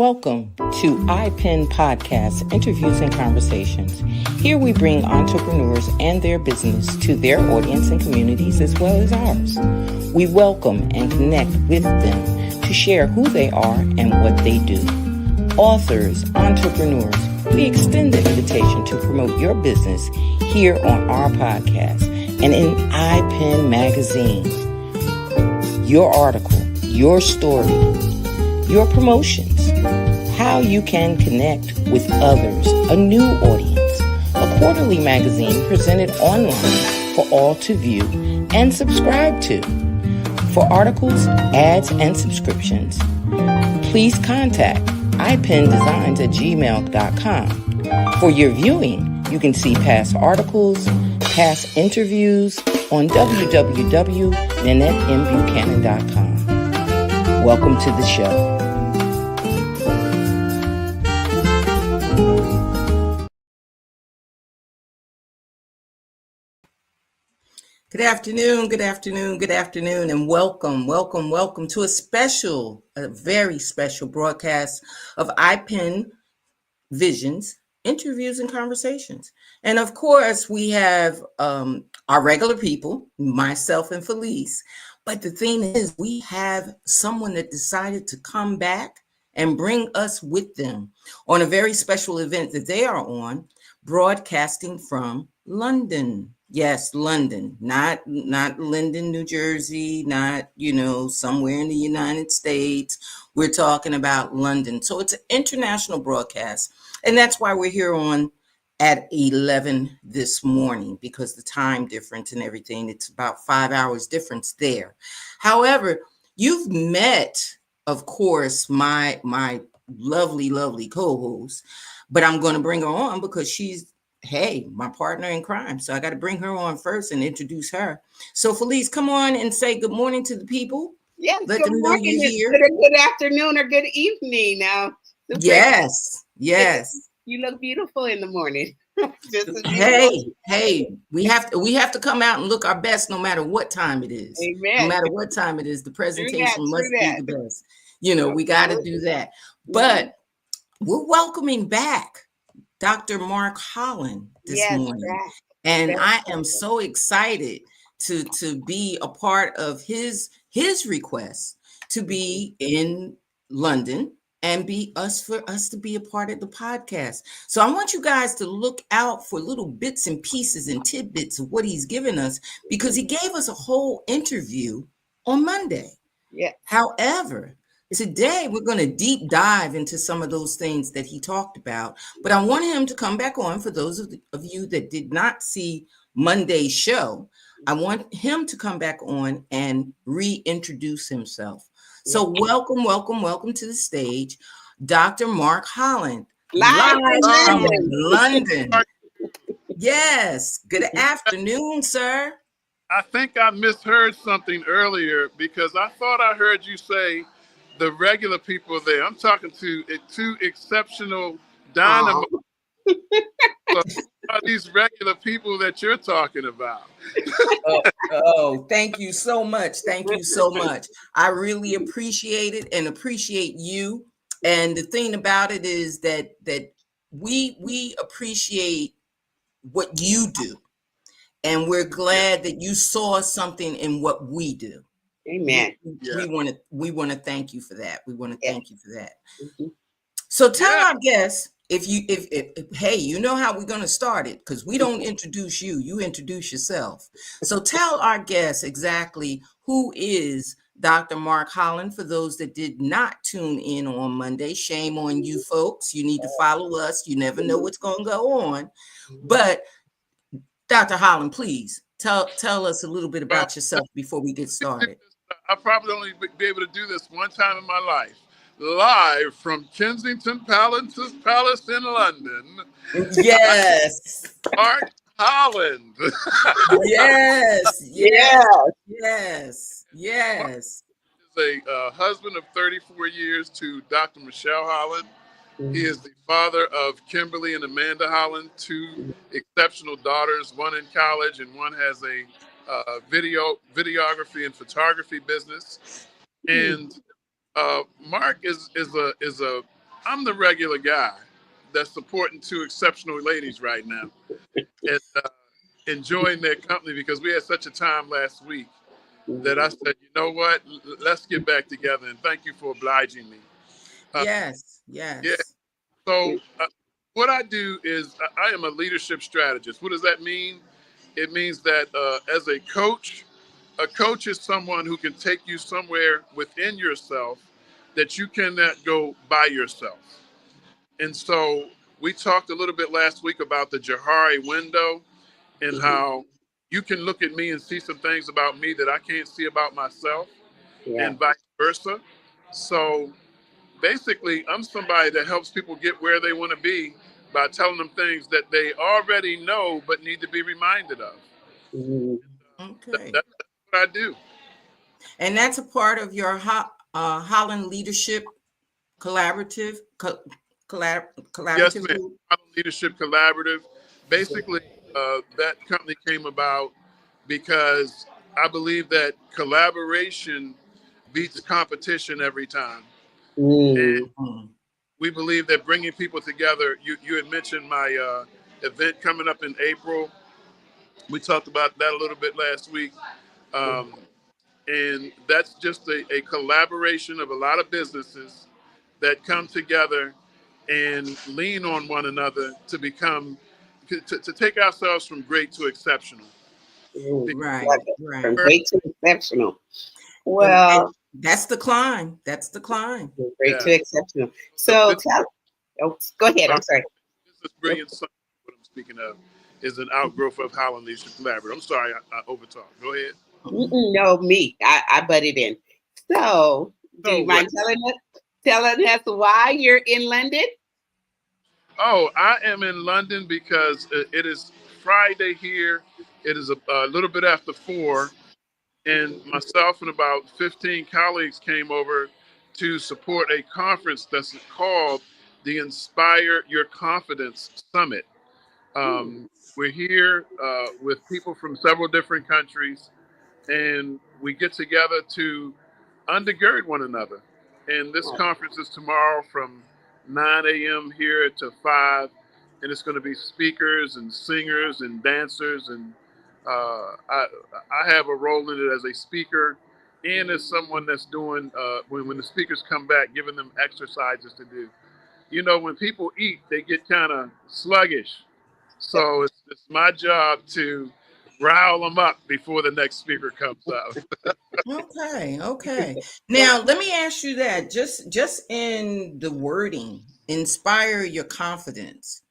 Welcome to iPen Podcast, Interviews and Conversations. Here we bring entrepreneurs and their business to their audience and communities as well as ours. We welcome and connect with them to share who they are and what they do. Authors, entrepreneurs, we extend the invitation to promote your business here on our podcast and in iPen Magazine. Your article, your story, your promotions, how you can connect with others, a new audience, a quarterly magazine presented online for all to view and subscribe to. For articles, ads, and subscriptions, please contact ipendesigns@gmail.com. For your viewing, you can see past articles, past interviews on www.NanetteMBuchanan.com. Welcome to the show. Good afternoon, and welcome to a very special broadcast of iPen Visions, Interviews and Conversations. And of course, we have our regular people, myself and Felice. But the thing is, we have someone that decided to come back and bring us with them on a very special event that they are on, broadcasting from London. Yes, London, not Linden, New Jersey, not, somewhere in the United States. We're talking about London. So it's an international broadcast. And that's why we're here on at 11 this morning, because the time difference and everything, it's about 5 hours difference there. However, you've met, of course, my lovely co-host, but I'm going to bring her on because she's my partner in crime. So I got to bring her on first and introduce her. So Felice, come on and say good morning to the people. Yes, let them know you're here. Good afternoon or good evening now. Yes. You look beautiful in the morning. Hey, we have to come out and look our best no matter what time it is. Amen. No matter what time it is, the presentation must be the best. We got to do that. But we're welcoming back Dr. Mark Holland this morning. And I am so excited to be a part of his request to be in London and for us to be a part of the podcast. So I want you guys to look out for little bits and pieces and tidbits of what he's given us, because he gave us a whole interview on Monday. Yeah. However, today, we're going to deep dive into some of those things that he talked about, but I want him to come back on. For those of you that did not see Monday's show, I want him to come back on and reintroduce himself. So welcome to the stage, Dr. Mark Holland, live from London. Yes, good afternoon, sir. I think I misheard something earlier, because I thought I heard you say the regular people there. I'm talking to two exceptional dynamo. So are these regular people that you're talking about? Thank you so much. I really appreciate it and appreciate you. And the thing about it is that we appreciate what you do, and we're glad that you saw something in what we do. Amen. We want to thank you for that. Mm-hmm. So tell our guests, if hey, you know how we're going to start it, because we don't introduce you, you introduce yourself. So tell our guests exactly who is Dr. Mark Holland. For those that did not tune in on Monday, shame on you folks. You need to follow us. You never know what's going to go on. But Dr. Holland, please tell us a little bit about yourself before we get started. I'll probably only be able to do this one time in my life. Live from Kensington Palace in London. Yes. Mark Holland. Yes. He's a husband of 34 years to Dr. Michelle Holland. Mm-hmm. He is the father of Kimberly and Amanda Holland, two exceptional daughters, one in college and one has a videography and photography business. And Mark is a I'm the regular guy that's supporting two exceptional ladies right now and enjoying their company because we had such a time last week that I said, you know what, let's get back together. And thank you for obliging me. Yes, Yeah. yes. So what I do is I am a leadership strategist. What does that mean? It means that as a coach is someone who can take you somewhere within yourself that you cannot go by yourself. And so we talked a little bit last week about the Johari window and how you can look at me and see some things about me that I can't see about myself and vice versa. So basically, I'm somebody that helps people get where they want to be by telling them things that they already know but need to be reminded of. Okay. That's what I do. And that's a part of your Holland Leadership Collaborative Yes, collaborative ma'am. group. Leadership Collaborative. Basically, that company came about because I believe that collaboration beats competition every time. And we believe that bringing people together, you had mentioned my event coming up in April. We talked about that a little bit last week. And that's just a collaboration of a lot of businesses that come together and lean on one another to become, to take ourselves from great to exceptional. Right, From right. great to exceptional. And Well, that's the climb. That's the climb. great Yeah. to exceptional. So tell, go ahead. I'm sorry. Business Brilliance Summit, what I'm speaking of, is an outgrowth of Holland Leadership Collaborative. I'm sorry, I overtalked. Go ahead. No, me. I butted in. So, do No you way. mind telling us why you're in London? Oh, I am in London because it is Friday here. It is a little bit after 4, and myself and about 15 colleagues came over to support a conference that's called the Inspire Your Confidence Summit. We're here with people from several different countries, and we get together to undergird one another. And this conference is tomorrow from 9 a.m. here to 5, and it's going to be speakers and singers and dancers, and I have a role in it as a speaker and as someone that's doing when the speakers come back, giving them exercises to do. You know, when people eat, they get kind of sluggish, so it's my job to rile them up before the next speaker comes out. Okay, okay. Now let me ask you that just in the wording, inspire your confidence.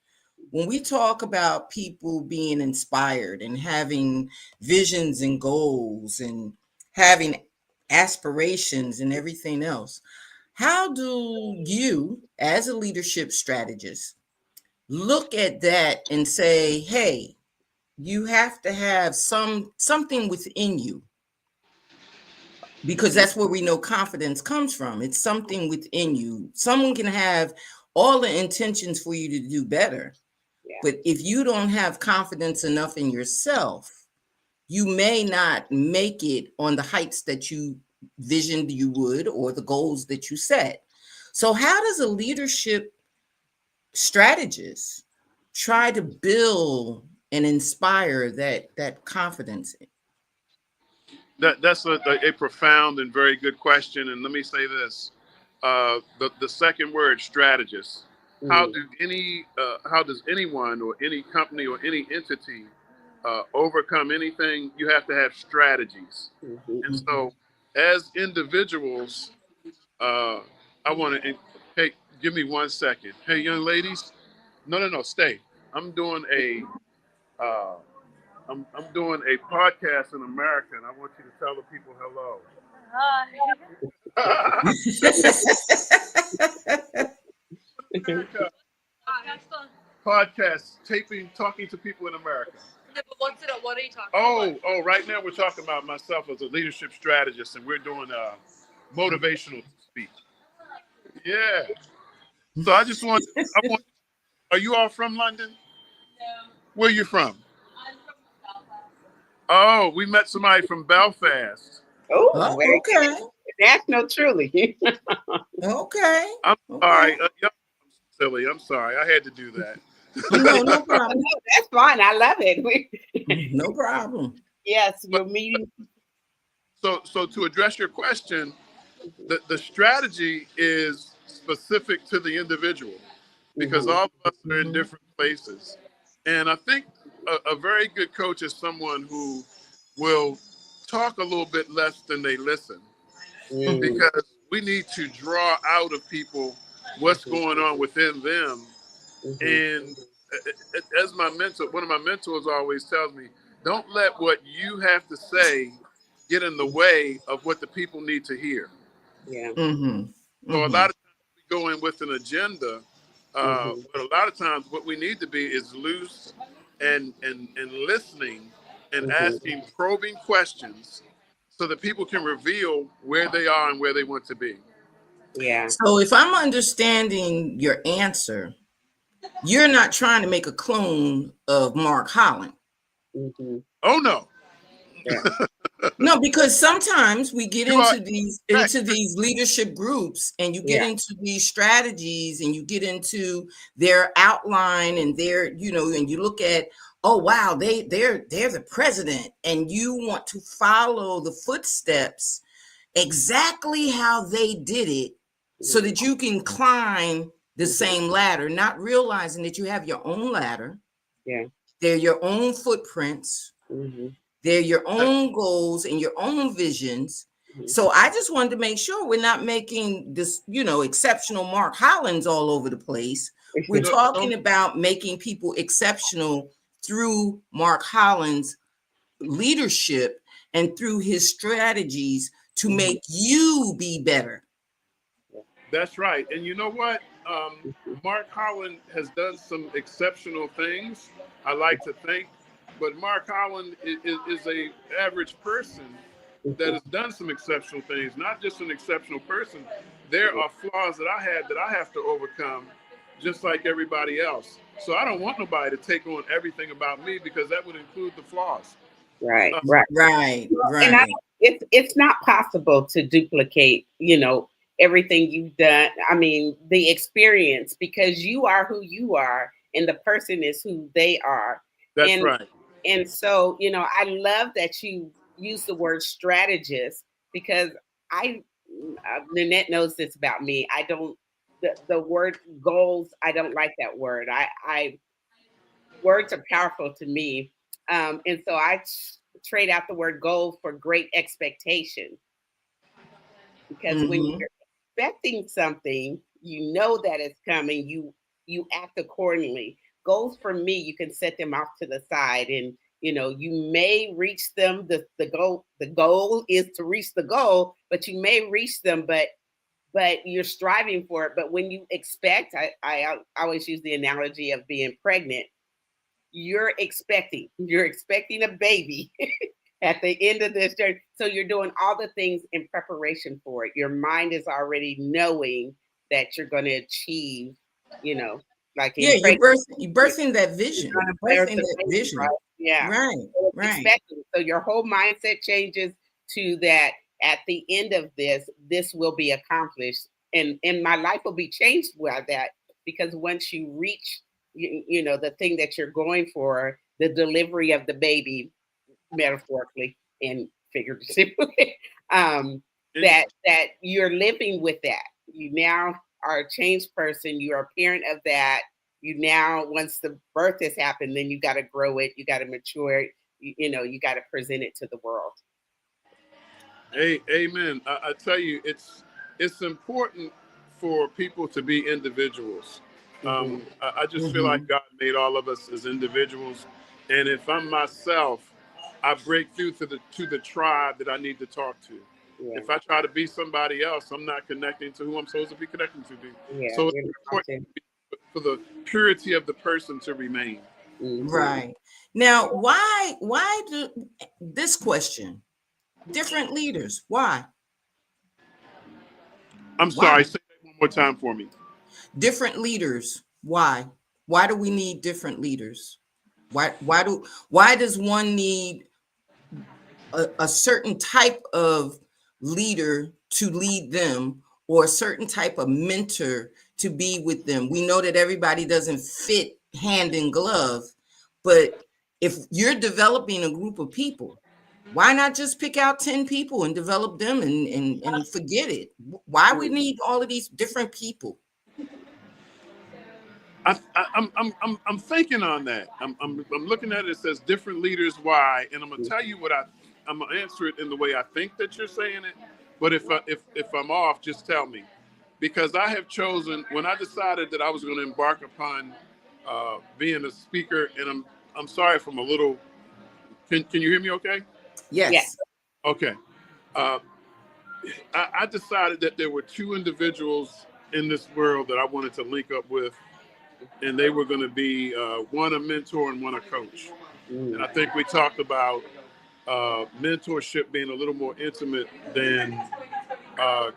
When we talk about people being inspired and having visions and goals and having aspirations and everything else, how do you, as a leadership strategist, look at that and say, hey, you have to have something within you, because that's where we know confidence comes from. It's something within you. Someone can have all the intentions for you to do better, but if you don't have confidence enough in yourself, you may not make it on the heights that you visioned you would or the goals that you set. So how does a leadership strategist try to build and inspire that confidence? That's a profound and very good question. And let me say this: the second word, strategist. How does anyone or any company or any entity overcome anything? You have to have strategies. And so, as individuals, I want to. Hey, give me 1 second. Hey, young ladies. No, stay. I'm doing a. Uh, I'm doing a podcast in America, and I want you to tell the people hello. Hi. America. Podcast, taping, talking to people in America. Yeah, but what are you talking about? Oh, right now we're talking about myself as a leadership strategist, and we're doing motivational speech. Yeah. So I want. Are you all from London? No. Where are you from? I'm from Belfast. Oh, we met somebody from Belfast. Oh, Okay. national, truly. Okay. I'm Okay. sorry. silly. I'm sorry. I had to do that. No, no problem. No, that's fine. I love it. No problem. Yes, But your meeting. so to address your question, the strategy is specific to the individual because Mhm, all of us are in Mhm. different places. And I think a very good coach is someone who will talk a little bit less than they listen mm, because we need to draw out of people what's mhm, going on within them. mhm. And as my mentor, one of my mentors always tells me, don't let what you have to say get in the way of what the people need to hear. Yeah. Mhm. So a lot Mhm. of times we go in with an agenda, Mhm, but a lot of times what we need to be is loose and listening and mhm. asking probing questions so that people can reveal where they are and where they want to be. Yeah. So if I'm understanding your answer, you're not trying to make a clone of Mark Holland. Mhm. Oh no, Yeah. No, because sometimes we get you are correct. into these leadership groups and you get Yeah. into these strategies and you get into their outline and their, and you look at, oh wow, they're the president and you want to follow the footsteps exactly how they did it so Mhm. that you can climb the Mhm. same ladder, not realizing that you have your own ladder, Yeah. they're your own footprints, Mhm. they're your own goals and your own visions. Mhm. So I just wanted to make sure we're not making this, exceptional Mark Hollands all over the place. We're No, no, talking about making people exceptional through Mark Holland's leadership and through his strategies to Mhm. make you be better. that's right. And you know what? Mhm. Mark Holland has done some exceptional things. I like to think, but Mark Holland is a average person that Mhm. has done some exceptional things. Not just an exceptional person. There are flaws that I had that I have to overcome, just like everybody else. So I don't want nobody to take on everything about me because that would include the flaws. Right. Uh, Right. Right, And I, right. it's not possible to duplicate, everything you've done. I mean, the experience, because you are who you are, and the person is who they are. that's And right. so, I love that you use the word strategist, because I, Nanette knows this about me. I don't, the word goals, I don't like that word. Words are powerful to me. And so I trade out the word goal for great expectation, because when Hmm. you're expecting something, you know that it's coming, you act accordingly. Goals for me, you can set them off to the side, and you may reach them. The goal is to reach the goal, but you may reach them, but you're striving for it. But when you expect, I always use the analogy of being pregnant. You're expecting a baby at the end of this journey. So you're doing all the things in preparation for it. Your mind is already knowing that you're going to achieve, you know, like Yeah, in pregnancy, you're you're birthing that vision, going to birth birthing the that baby, vision. right? Yeah. Right, So it's right. expecting. So your whole mindset changes to that. At the end of this will be accomplished, and my life will be changed by that, because once you reach, the thing that you're going for, the delivery of the baby, metaphorically and figuratively, um, And that you're living with that. You now are a changed person. You're a parent of that. You now, once the birth has happened, then you got to grow it. You got to mature it. You got to present it to the world. hey, amen. I tell you, it's important for people to be individuals. Hmm. I just feel Hmm. like God made all of us as individuals, and if I'm myself, I break through to the tribe that I need to talk to. Yeah, If I try to be somebody else, I'm not connecting to who I'm supposed to be connecting to. yeah, So it's you're not important for the purity of the person to remain. hmm. Right. Now, why do this question? Different leaders. Why? I'm Why? sorry. Say that one more time for me. Different leaders. Why? Why do we need different leaders? Why does one need a certain type of leader to lead them or a certain type of mentor to be with them. We know that everybody doesn't fit hand in glove, but if you're developing a group of people, why not just pick out 10 people and develop them and forget it? Why we need all of these different people? I'm thinking on that. I'm looking at it. It says different leaders. Why? And I'm gonna tell you what I'm gonna answer it in the way I think that you're saying it. But if I'm off, just tell me, because I have chosen when I decided that I was going to embark upon being a speaker. And I'm sorry if I'm a little. Can you hear me? Okay. Yes. Okay. I decided that there were two individuals in this world that I wanted to link up with, and they were going to be one a mentor and one a coach. And I think we talked about mentorship being a little more intimate than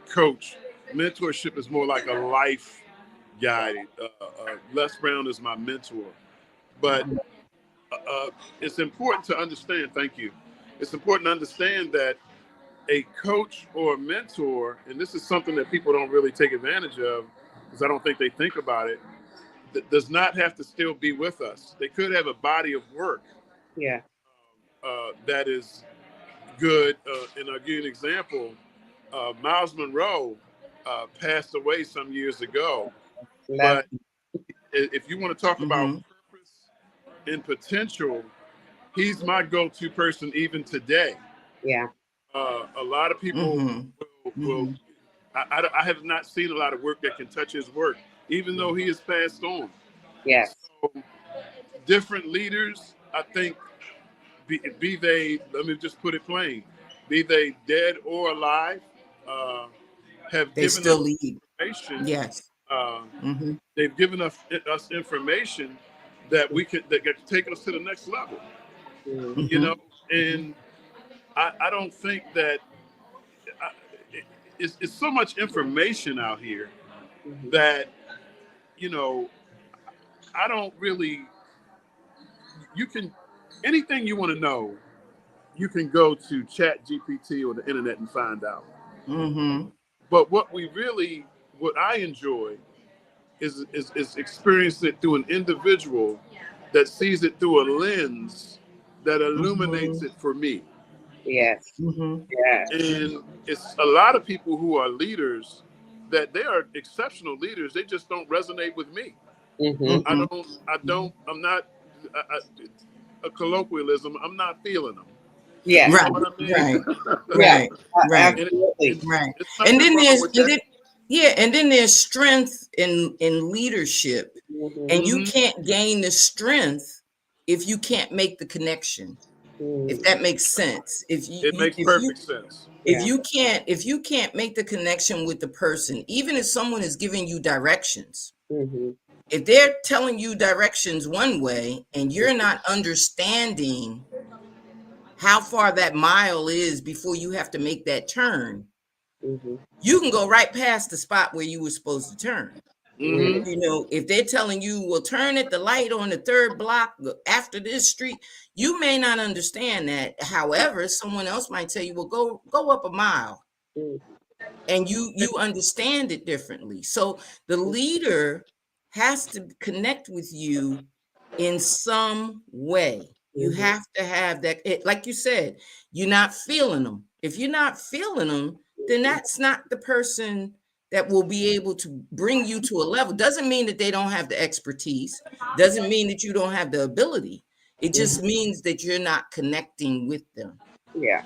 coach. Mentorship is more like a life guide. Les Brown is my mentor. But it's important to understand, thank you. It's important to understand that a coach or a mentor, and this is something that people don't really take advantage of because I don't think they think about it, does not have to still be with us. They could have a body of work that is good. And I'll give you an example. Miles Monroe passed away some years ago. But if you want to talk about purpose and potential, he's my go-to person even today. A lot of people will I have not seen a lot of work that can touch his work, even though he has passed on. So different leaders, I think, be they, let me just put it plain, be they dead or alive, have given still us lead. information. Yes. They've given us information that that can take us to the next level. You know, and I don't think that it's so much information out here that, you know, I don't really, you can, anything you want to know, you can go to Chat GPT or the internet and find out. But what I enjoy is experience it through an individual that sees it through a lens that illuminates it for me. And it's a lot of people who are leaders that they are exceptional leaders. They just don't resonate with me. I'm not a colloquialism. I'm not feeling them. Right. You know what I mean? Right. And then there's strength in leadership, and you can't gain the strength if you can't make the connection. If that makes sense. It makes perfect sense. If you can't make the connection with the person, even if someone is giving you directions, if they're telling you directions one way and you're not understanding how far that mile is before you have to make that turn, you can go right past the spot where you were supposed to turn. You know, if they're telling you, well, turn at the light on the third block after this street, you may not understand that. However, someone else might tell you, well, go up a mile, and you understand it differently. So the leader has to connect with you in some way. You have to have that, like you said, you're not feeling them. If you're not feeling them, then that's not the person that will be able to bring you to a level. Doesn't mean that they don't have the expertise. Doesn't mean that you don't have the ability. It just means that you're not connecting with them. And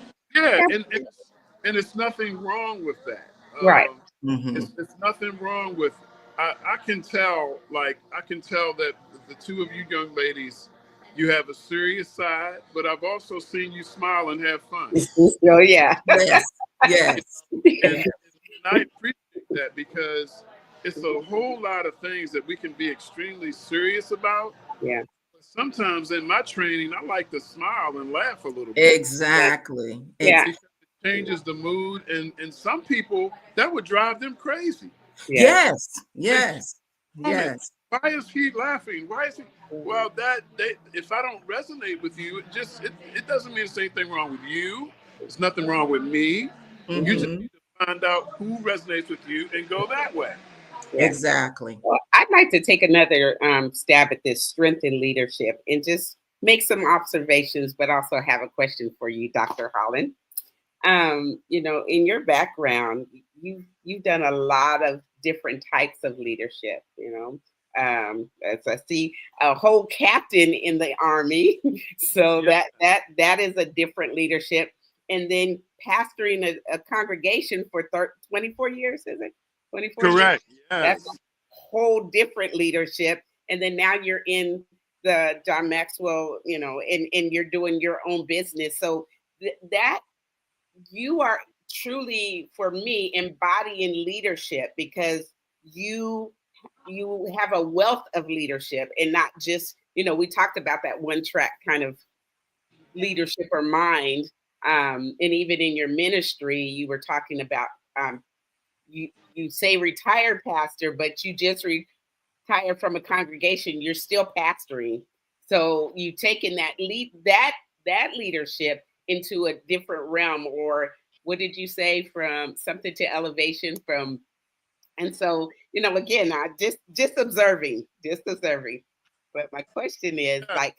it's nothing wrong with that. It's nothing wrong with. I can tell that the two of you young ladies, you have a serious side, but I've also seen you smile and have fun. Yes. And I appreciate that, because it's a whole lot of things that we can be extremely serious about. Sometimes in my training, I like to smile and laugh a little bit. Exactly. Because it changes the mood, and some people that would drive them crazy. Yes. Why is he laughing? Why is he? Well, if I don't resonate with you, it doesn't mean there's anything wrong with you. There's nothing wrong with me. You just need to find out who resonates with you and go that way. Yeah. Exactly. Well, I'd like to take another stab at this strength in leadership and just make some observations, but also have a question for you, Dr. Holland. In your background, you've done a lot of different types of leadership. As I see a whole captain in the army, so Yeah. that is a different leadership. And then pastoring a congregation for 24 years, is it? 24 years. Correct. That's Yes. a whole different leadership. And then now you're in the John Maxwell, and you're doing your own business. So that you are truly, for me, embodying leadership because you have a wealth of leadership and not just, we talked about that one track kind of leadership or mind. And even in your ministry, you were talking about you say retired pastor, but you just retired from a congregation. You're still pastoring, so you taking that leadership into a different realm, or what did you say, from something to elevation from. And so, again, I just observing. But my question is, Yeah. like,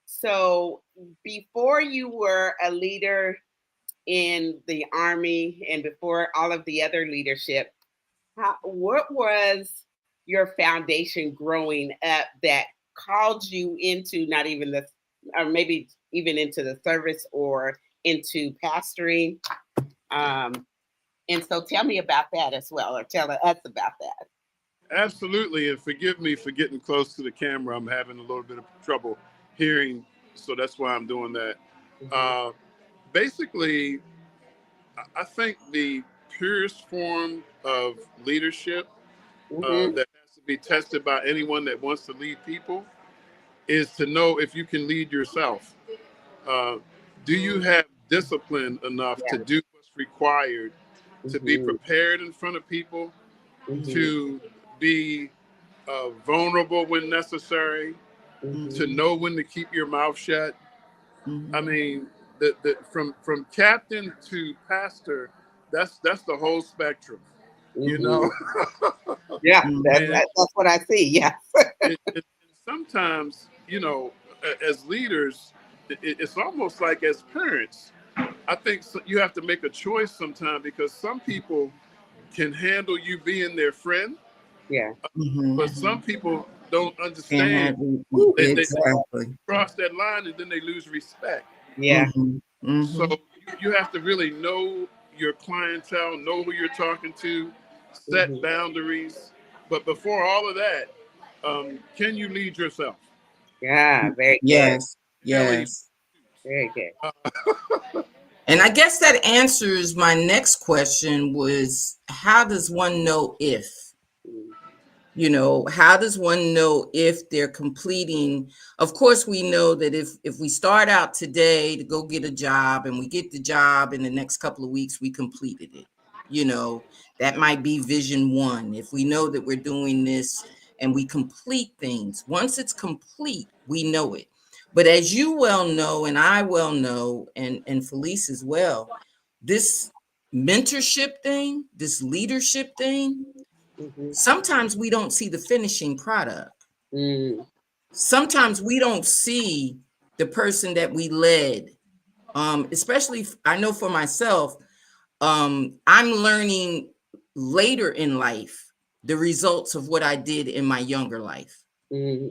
so before you were a leader in the army and before all of the other leadership, what was your foundation growing up that called you into not even the, or maybe even into the service or into pastoring? Um, and so tell me about that as well, or tell us about that. Absolutely. And forgive me for getting close to the camera. I'm having a little bit of trouble hearing, so that's why I'm doing that. Mm-hmm. Uh, Basically, I think the purest form of leadership Mm-hmm. that has to be tested by anyone that wants to lead people is to know if you can lead yourself. Uh, do you have discipline enough Yeah. to do what's required, to be Mm-hmm. prepared in front of people, Mm-hmm. to be vulnerable when necessary, Mhm. to Mm-hmm. know when to keep your mouth shut? I Mhm. mean, from captain to pastor, that's the whole spectrum, you know. Mm-hmm. Yeah, that's Mhm. that's what I see. Yeah. And sometimes, as leaders, it's almost like as parents. I think you have to make a choice sometime, because some people can handle you being their friend, Yeah. but Mhm. some people don't Can't understand. have Ooh, They exactly. cross that line and then they lose respect. yeah. Mhm. So Mhm. you have to really know your clientele, know who you're talking to, set Mm-hmm. boundaries. But before all of that, can you lead yourself? Yeah. Very good. Yes. Really? Yes. Very good. And I guess that answers my next question was, how does one know if? Mm-hmm. How does one know if they're completing? Of course, we know that if we start out today to go get a job and we get the job in the next couple of weeks, we completed it. you know that might be vision one. If we know that we're doing this and we complete things, once it's complete, we know it. But as you well know, and I well know, and Felice as well, this mentorship thing, this leadership thing, Mm-hmm. sometimes we don't see the finishing product. Mm-hmm. Sometimes we don't see the person that we led. Especially, I know for myself, I'm learning later in life the results of what I did in my younger life. Mm-hmm.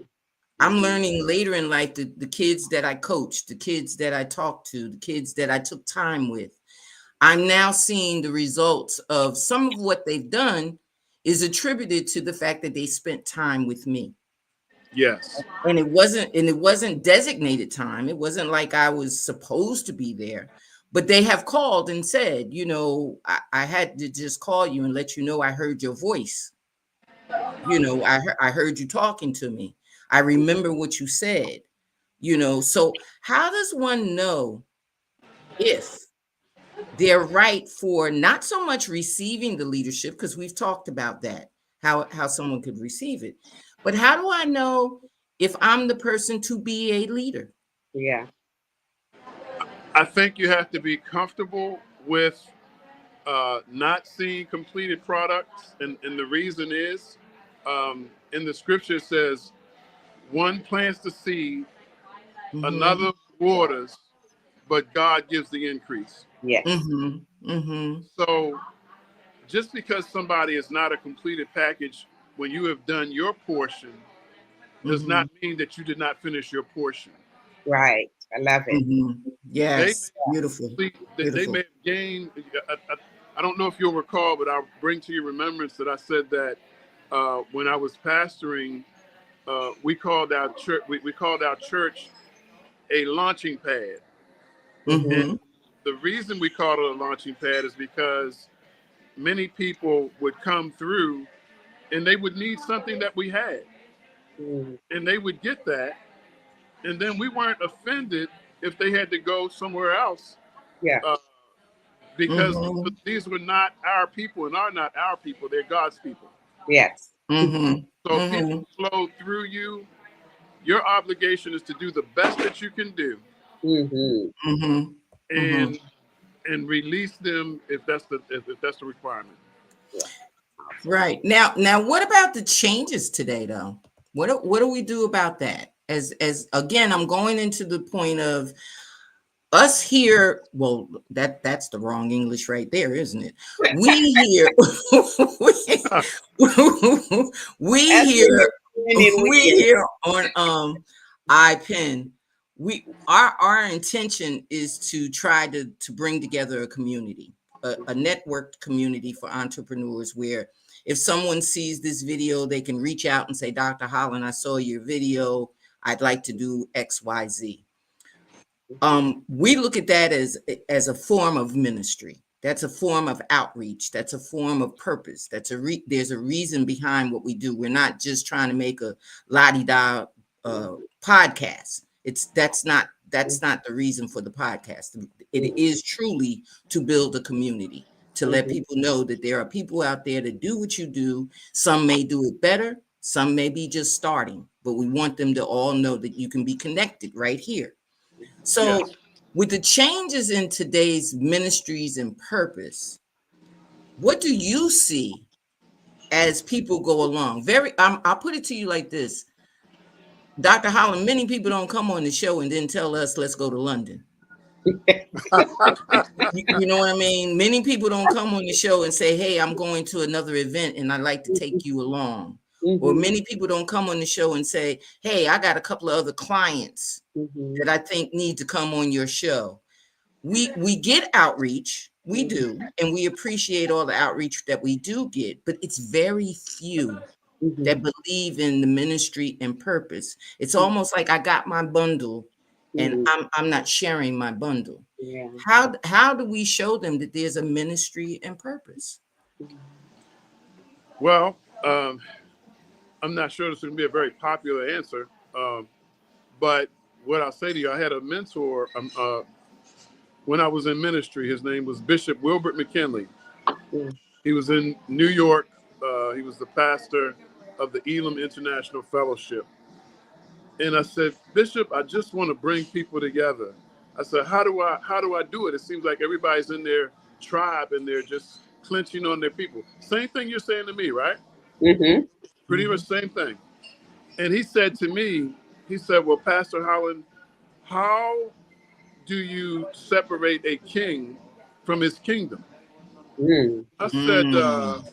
I'm learning later in life the kids that I coached, the kids that I talked to, the kids that I took time with. I'm now seeing the results of some of what they've done is attributed to the fact that they spent time with me. Yes. And it wasn't designated time. It wasn't like I was supposed to be there, but they have called and said, I had to just call you and let you know I heard your voice. I heard you talking to me. I remember what you said. So how does one know if they're right for not so much receiving the leadership, because we've talked about that, how someone could receive it, but how do I know if I'm the person to be a leader? Yeah. I think you have to be comfortable with not seeing completed products, and the reason is, in the scripture it says, one plants the seed, Mm-hmm. another waters, but God gives the increase. Yes. Mm-hmm. Mm-hmm. So just because somebody is not a completed package when you have done your portion does Mm-hmm. not mean that you did not finish your portion. Right. I love it. Mm-hmm. They Yes. Beautiful. they may Beautiful. have gained. I don't know if you'll recall, but I'll bring to your remembrance that I said that when I was pastoring, we called our church. We called our church a launching pad, and Mm-hmm. Mm-hmm. the reason we called it a launching pad is because many people would come through and they would need something that we had, Mm-hmm. and they would get that, and then we weren't offended if they had to go somewhere else, Yeah. uh, because Mm-hmm. these were not our people and are not our people. They're God's people. Yes. Mm-hmm. So if people Mm-hmm. flow through you, your obligation is to do the best that you can do, Mm-hmm. Mm-hmm. Mm-hmm. and release them if that's the requirement. Yeah. Awesome. Right. Now what about the changes today though? What do we do about that? As again, I'm going into the point of us here. Well, that's the wrong English right there, isn't it? We here we That's when here you're in we weird. here on iPen. Our intention is to try to bring together a community, a networked community for entrepreneurs where if someone sees this video, they can reach out and say, Dr. Holland, I saw your video. I'd like to do XYZ. We look at that as a form of ministry. That's a form of outreach. That's a form of purpose. There's a reason behind what we do. We're not just trying to make a la-di-da podcast. That's not the reason for the podcast. It is truly to build a community, to let Mm-hmm. people know that there are people out there that do what you do. Some may do it better, some may be just starting, but we want them to all know that you can be connected right here. So, Yes. with the changes in today's ministries and purpose, what do you see as people go along? I'll put it to you like this, Dr. Holland. Many people don't come on the show and then tell us, "Let's go to London." You know what I mean? Many people don't come on the show and say, "Hey, I'm going to another event and I'd like to take you along." Or Mm-hmm. many people don't come on the show and say, "Hey, I got a couple of other clients Mm-hmm. that I think need to come on your show." We get outreach, we do, and we appreciate all the outreach that we do get, but it's very few Mm-hmm. that believe in the ministry and purpose. It's almost like I got my bundle and Mm-hmm. I'm not sharing my bundle. Yeah. How do we show them that there's a ministry and purpose? Well, I'm not sure this is going to be a very popular answer, but what I'll say to you, I had a mentor when I was in ministry. His name was Bishop Wilbert McKinley. Mm-hmm. He was in New York. He was the pastor of the Elam International Fellowship. And I said, Bishop, I just want to bring people together. I said, how do I do it? It seems like everybody's in their tribe and they're just clenching on their people. Same thing you're saying to me, right? Mm-hmm. Pretty much same thing. And he said to me, he said, well, Pastor Holland, how do you separate a king from his kingdom? Mm-hmm. I said, Mm,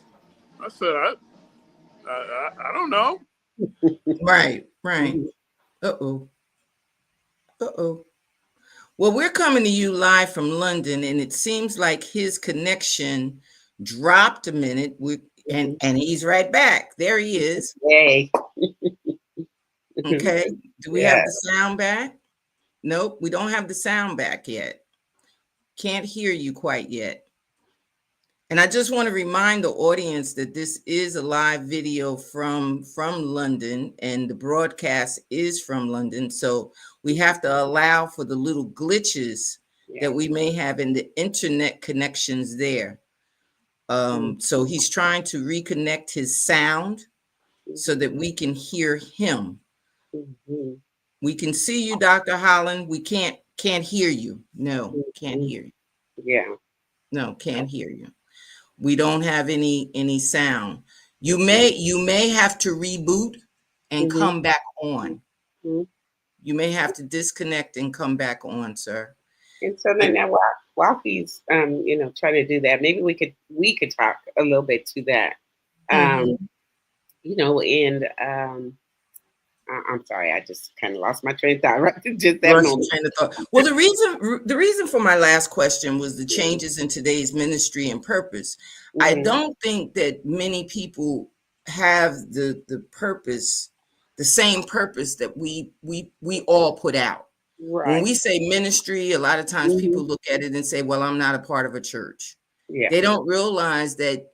I don't know. right, right. Uh-oh. Uh-oh. Well, we're coming to you live from London, and it seems like his connection dropped a minute. Mm-hmm. And he's right back. There he is. Yay. Okay. Do we Yeah. have the sound back? Nope, we don't have the sound back yet. Can't hear you quite yet. And I just want to remind the audience that this is a live video from London, and the broadcast is from London. So we have to allow for the little glitches Yeah. that we may have in the internet connections there. So he's trying to reconnect his sound so that we can hear him. Mm-hmm. We can see you, Dr. Holland. We can't hear you. No, can't hear you. Yeah. No, can't hear you. We don't have any sound. You may have to reboot and Mm-hmm. come back on. Mm-hmm. You may have to disconnect and come back on, sir. And so then now while he's trying to do that, maybe we could talk a little bit to that. Mhm. And I'm sorry, I just kind of lost my train of thought right just that Lost your moment. train of thought. Well, the reason for my last question was the changes in today's ministry and purpose. I Mm-hmm. don't think that many people have the purpose, the same purpose that we all put out. When Right. we say ministry, a lot of times Mm-hmm. people look at it and say, well, I'm not a part of a church. Yeah. They don't realize that,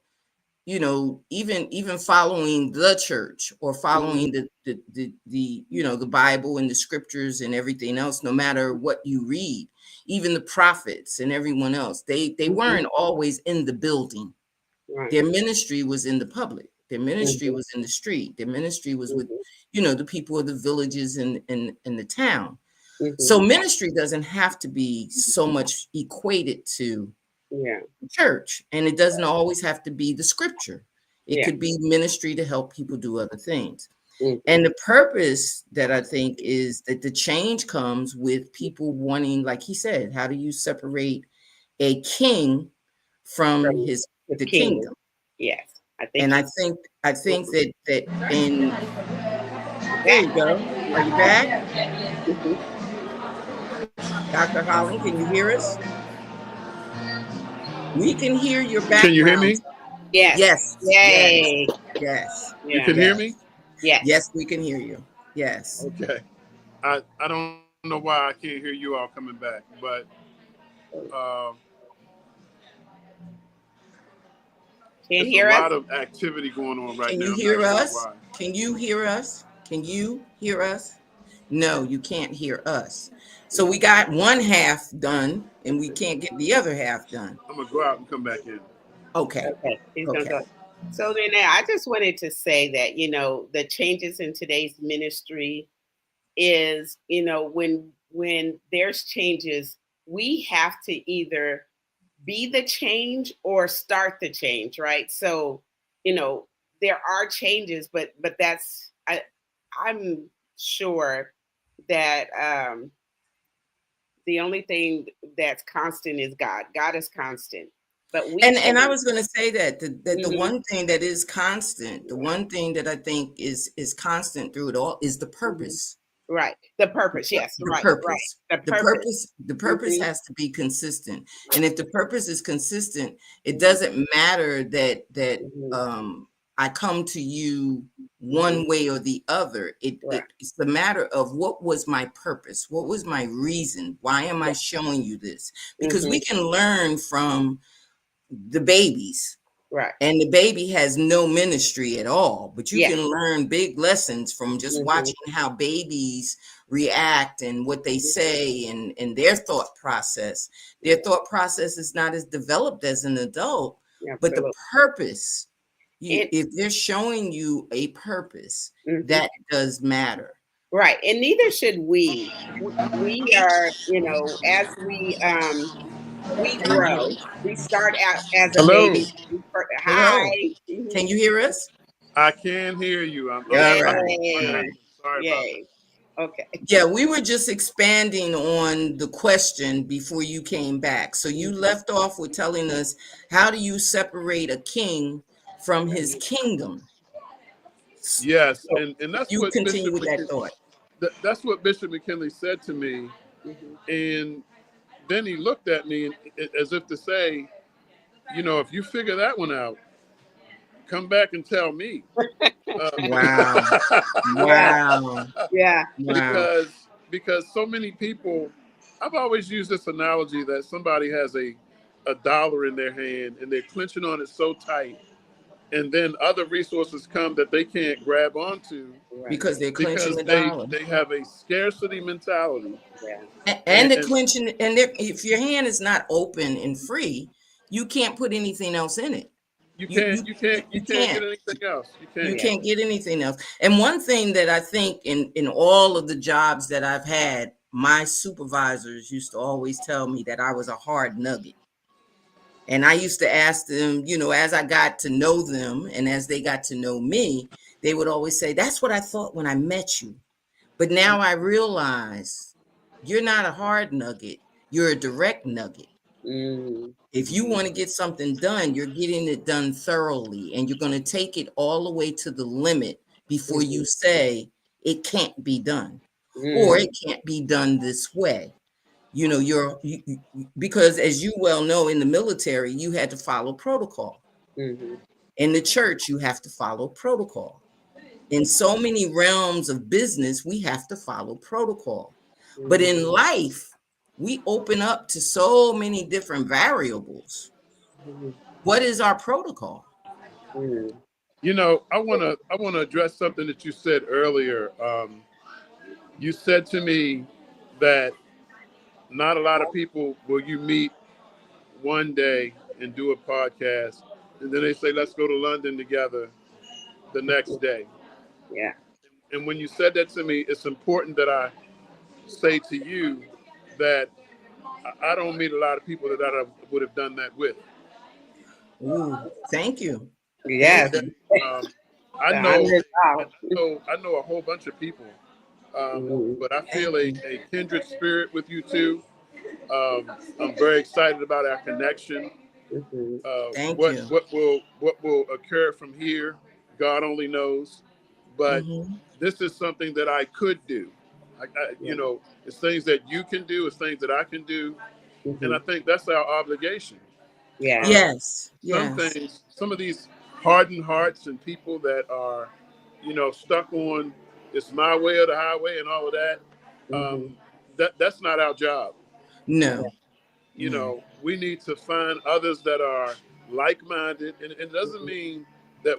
even following the church or following the Bible and the scriptures and everything else, no matter what you read, even the prophets and everyone else, they Mm-hmm. weren't always in the building. Right. Their ministry was in the public. Their ministry Mm-hmm. was in the street. Their ministry was with, Mm-hmm. the people of the villages and in the town. Mm-hmm. So ministry doesn't have to be so much equated to Yeah. church, and it doesn't always have to be the scripture. It Yeah. could be ministry to help people do other things. Mm-hmm. And the purpose that I think is that the change comes with people wanting, like he said, how do you separate a king from From the the kingdom. kingdom? Yes. I think And I he's think that in there you back. go. Are you back? Mhm. Dr. Holland, can you hear us? We can hear your Can you hear background. me? Yes. Yes, yes, Yay. yes, You Yeah. can hear yes, me? Yes. yes, we can hear you. Yes. Okay. I don't know why I can't hear you all coming back, but uh, Can't there's a hear us? lot of activity going on right Can now. you I'm hear not sure us? why. Can you hear us? Can you hear us? No, you can't hear us. So we got one half done and we can't get the other half done. I'm gonna go out and come back in. Okay. Okay. He's gonna Okay. go. So then I just wanted to say that, the changes in today's ministry is, when there's changes, we have to either be the change or start the change, right? So, there are changes, but I'm sure that the only thing that's constant is God. God is constant. But we And I change. was going to say that the Mhm. one thing that is constant, the one thing that I think is constant through it all is the Mhm. purpose. Right. The purpose. Yes. The Right. Right. purpose. The The purpose. purpose, the purpose Mhm. has to be consistent. And if the purpose is consistent, it Mhm. doesn't matter that Mhm. I come to you Mhm. one way or the other. Right. It's the matter of what was my purpose? What was my reason? Why am I Yeah. showing you this? Because we Mhm. can learn from the babies, Right. and the baby has no ministry at all, but you Yeah. can learn big lessons from just Mhm. watching how babies react and what they Mhm. say and their thought process. Their Yeah. thought process is not as developed as an adult, but the Absolutely. purpose, And if they're showing you a purpose, mhm. that does matter. Right. And neither should we. We are, as we grow. We start out as a Hello. baby. Hello, Hi. Mhm. can you hear us? I can hear you. I'm All I don't right, know what all Yay. right. happened. Sorry about that. Yay. Okay. Yeah, we were just expanding on the question before you came back. So you Mhm. left off with telling us, how do you separate a king from his kingdom? Yes, So and that's you what continue Bishop with that McKinley, thought. that's what Bishop McKinley said to me, Mhm. and then he looked at me as if to say, if you figure that one out, come back and tell me. Wow. Yeah. Wow. Yeah. Wow. because so many people, I've always used this analogy that somebody has a dollar in their hand and they're clenching on it so tight, and then other resources come that they can't grab onto Right. Because they're clenching because the they dollar. they have a scarcity mentality. Yeah. And the And clenching, and if your hand is not open and free, you can't put anything else in it. you You can't you you can't you you can't get can't. anything else. You You can't. Yeah. can't get anything else. And one thing that I think in all of the jobs that I've had, my supervisors used to always tell me that I was a hard nugget. And I used to ask them, as I got to know them and as they got to know me, they would always say, that's what I thought when I met you. But now I realize you're not a hard nugget. You're a direct nugget. Mm. If you want to get something done, you're getting it done thoroughly, and you're going to take it all the way to the limit before you say it can't be done, or it can't be done this way. Because as you well know, in the military, you had to follow protocol. In the church, you have to follow protocol. In so many realms of business, we have to follow protocol. But in life, we open up to so many different variables. What is our protocol? I want to address something that you said earlier. You said to me that not a lot of people will you meet one day and do a podcast, and then they say, let's go to London together the next day. Yeah. And when you said that to me, it's important that I say to you that I don't meet a lot of people that I would have done that with. Ooh, thank you. Yes. Thank you. I know a whole bunch of people, but I feel a kindred spirit with you too. I'm very excited about our connection. Thank you. What will occur from here, God only knows. But this is something that I could do. It's things that you can do, it's things that I can do, and I think that's our obligation. Yeah. Yes. Some Yes. things, some of these hardened hearts and people that are, stuck on it's my way or the highway and all of that. That's not our job. No. We need to find others that are like-minded, and it doesn't mean that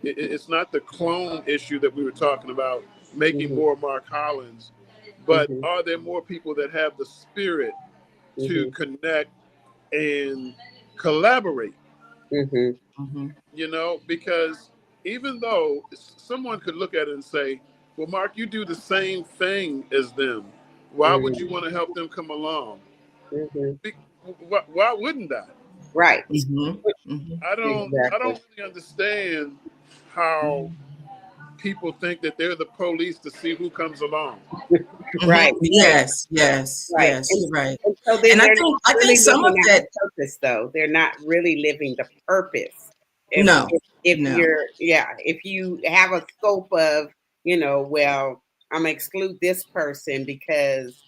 it's not the clone issue that we were talking about, making more Mark Hollands, but are there more people that have the spirit to connect and collaborate? Because even though someone could look at it and say, well, Mark, you do the same thing as them, why would you want to help them come along? Why wouldn't I? Right. I don't really understand how people think that they're the police to see who comes along. Right. Yes. Yes. Right. Yes. You're right. And so then And I think some of that purpose, though, they're not really living the purpose. If you have a scope of, well, I'm gonna exclude this person because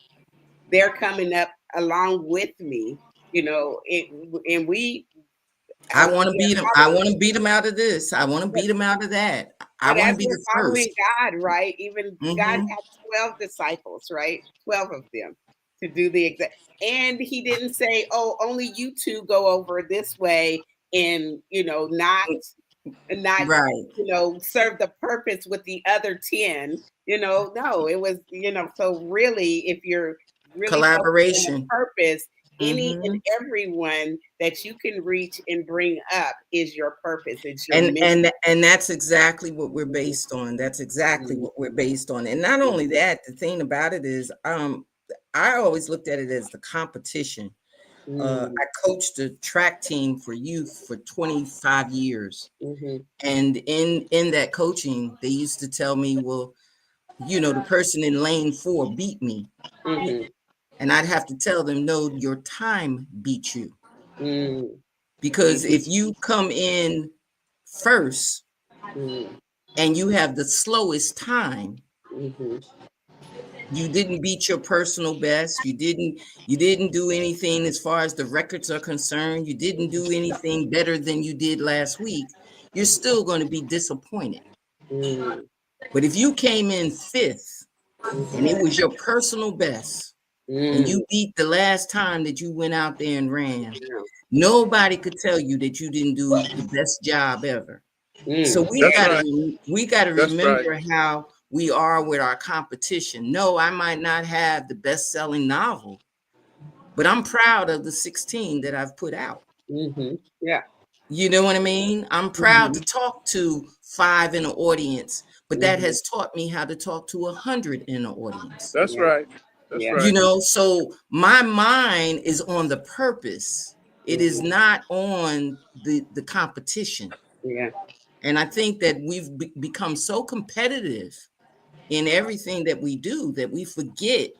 they're coming up along with me, and we. I want to beat them. I want to beat them out of this. I want to beat them out of that. I want to be the first. God, right? Even God had 12 disciples, right? 12 of them to do the exact. And he didn't say, "Oh, only you two go over this way," and not right. serve the purpose with the other 10. No, it was So really, if you're really collaboration, on the purpose. Any and everyone that you can reach and bring up is your purpose. It's your mission. And that's exactly what we're based on. That's exactly what we're based on. And not only that, the thing about it is, I always looked at it as the competition. I coached a track team for youth for 25 years, and in that coaching, they used to tell me, well, the person in lane 4 beat me. And I'd have to tell them, no, your time beat you. Because if you come in first and you have the slowest time, you didn't beat your personal best. You didn't do anything as far as the records are concerned. You didn't do anything better than you did last week. You're still going to be disappointed. But if you came in 5th and it was your personal best, and you beat the last time that you went out there and ran, nobody could tell you that you didn't do the best job ever. So we got to remember how we are with our competition. No, I might not have the best-selling novel, but I'm proud of the 16 that I've put out. Yeah. You know what I mean? I'm proud to talk to 5 in an audience, but that has taught me how to talk to 100 in an audience. That's right. That's right. So my mind is on the purpose. It is not on the competition. Yeah. And I think that we've become so competitive in everything that we do that we forget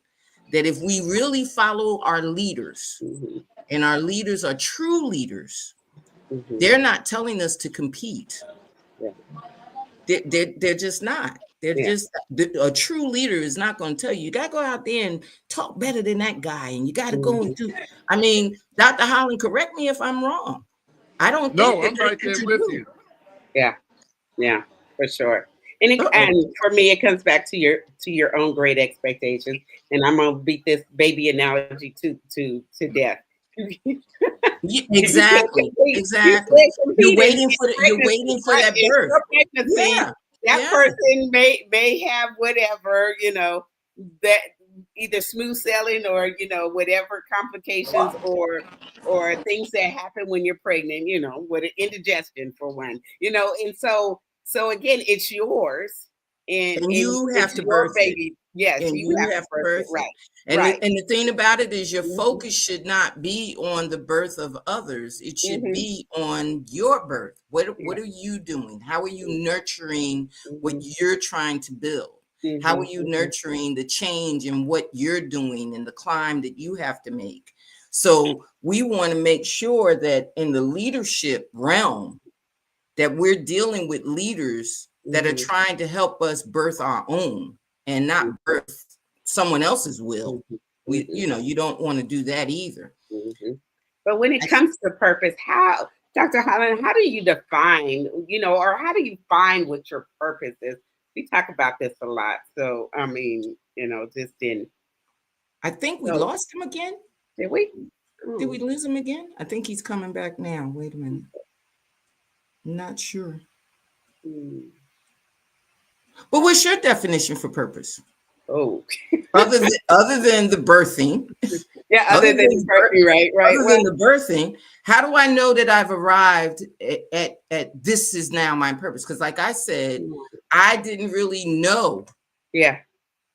that if we really follow our leaders, Mm-hmm. and our leaders are true leaders, Mm-hmm. they're not telling us to compete. Yeah. They're just not. They're Yeah. just a true leader is not going to tell you, you got to go out there and talk better than that guy. And you got to go and Mm-hmm. do. I mean, Dr. Holland, correct me if I'm wrong. I don't think No, that I'm that's right what there you with do. you. Yeah. Yeah. For sure. And Uh-oh. and for me, it comes back to your own great expectations. And I'm gonna beat this baby analogy to death. Yeah, If you can't exactly. compete, you Exactly. can't compete in You're pregnancy, waiting for right? that In birth. your pregnancy, Yeah. that Yeah. person may have whatever, that either smooth sailing or whatever complications or things that happen when you're pregnant, with indigestion for one, and so again, it's yours and And you have it's to your birth it. baby. Yes, And you you have to have to birth it, birth it. right? And Right. and the thing about it is your Hmm. focus should not be on the birth of others. It should Hmm. be on your birth. What Yeah. are you doing? How are you nurturing what Hmm. you're trying to build? How are Hmm. you nurturing the change in what you're doing and the climb that you have to make? So we want to make sure that in the leadership realm that we're dealing with leaders that are Hmm. trying to help us birth our own and not birth someone else's will. Hmm. We, Hmm. you don't want to do that either. Hmm. But when it I- comes to purpose, how, Dr. Holland, how do you define, or how do you find what your purpose is? We talk about this a lot. So, I mean, just in, I think we so lost him again. did we? Did Oh, we lose him again? I think he's coming back now. Wait a minute. Not sure. hmm. But what's your definition for purpose? Oh. Other than the birthing, Yeah, other other than than the person, right, right. other Well, than the birthing, how do I know that I've arrived at this is now my purpose? Because like I said, I didn't really know yeah,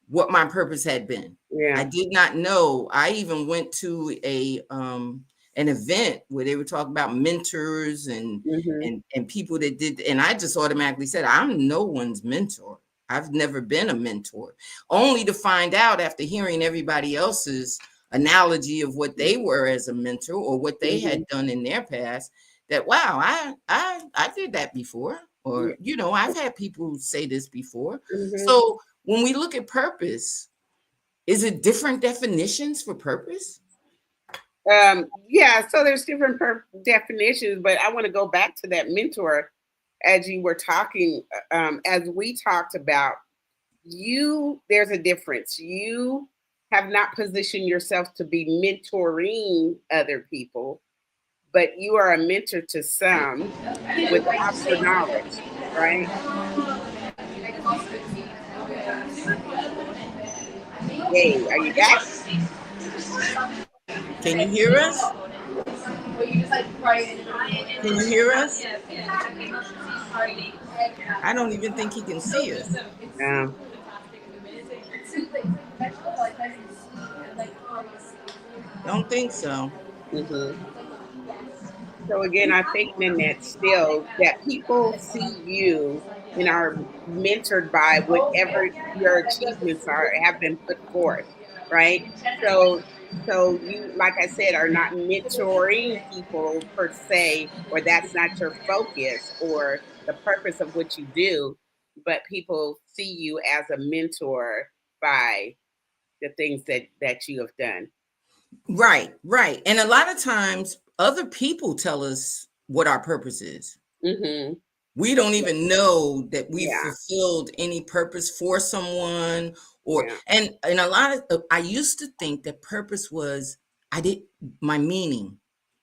what my purpose had been. I yeah. did not know. I even went to an event where they were talking about mentors and Hmm. and people that did, and I just automatically said, I'm no one's mentor. I've never been a mentor, only to find out after hearing everybody else's analogy of what they were as a mentor or what they Hmm. had done in their past, that wow, I did that before, Yeah. or I've had people say this before. Hmm. So when we look at purpose, is it different definitions for purpose? Yeah, so there's different definitions, but I want to go back to that mentor as you were talking, as we talked about. There's a difference. You have not positioned yourself to be mentoring other people, but you are a mentor to some without your knowledge, right? Hey, are you back? Can you hear us? Can you hear us? I don't even think he can see us. Um, Don't think so. mhm. So again, I think then that still that people see you and are mentored by whatever your achievements are have been put forth, right? So so you, like I said, are not mentoring people per se, or that's not your focus or the purpose of what you do, but people see you as a mentor by the things that you have done. Right, right. And a lot of times other people tell us what our purpose is. Hmm. We don't even know that we've Yeah, fulfilled any purpose for someone, or yeah, and a lot of I used to think that purpose was I did my meaning,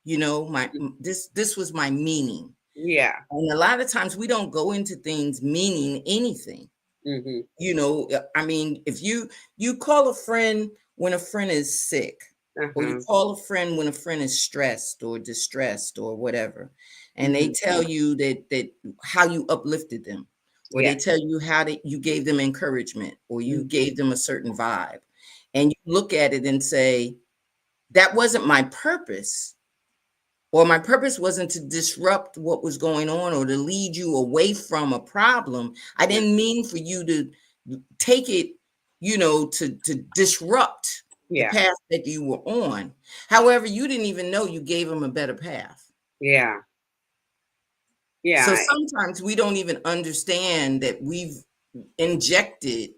my this was my meaning. yeah. And a lot of times we don't go into things meaning anything. Hmm. I mean, if you call a friend when a friend is sick, or you Uh-huh. call a friend when a friend is stressed or distressed or whatever, and they Mhm. tell you that how you uplifted them, or they Yeah. tell you how that you gave them encouragement, or you Mhm. gave them a certain vibe, and you look at it and say, that wasn't my purpose, or my purpose wasn't to disrupt what was going on or to lead you away from a problem. I didn't mean for you to take it, to disrupt the Yeah. path that you were on. However, you didn't even know you gave them a better path. Yeah. So Yeah. sometimes we don't even understand that we've injected,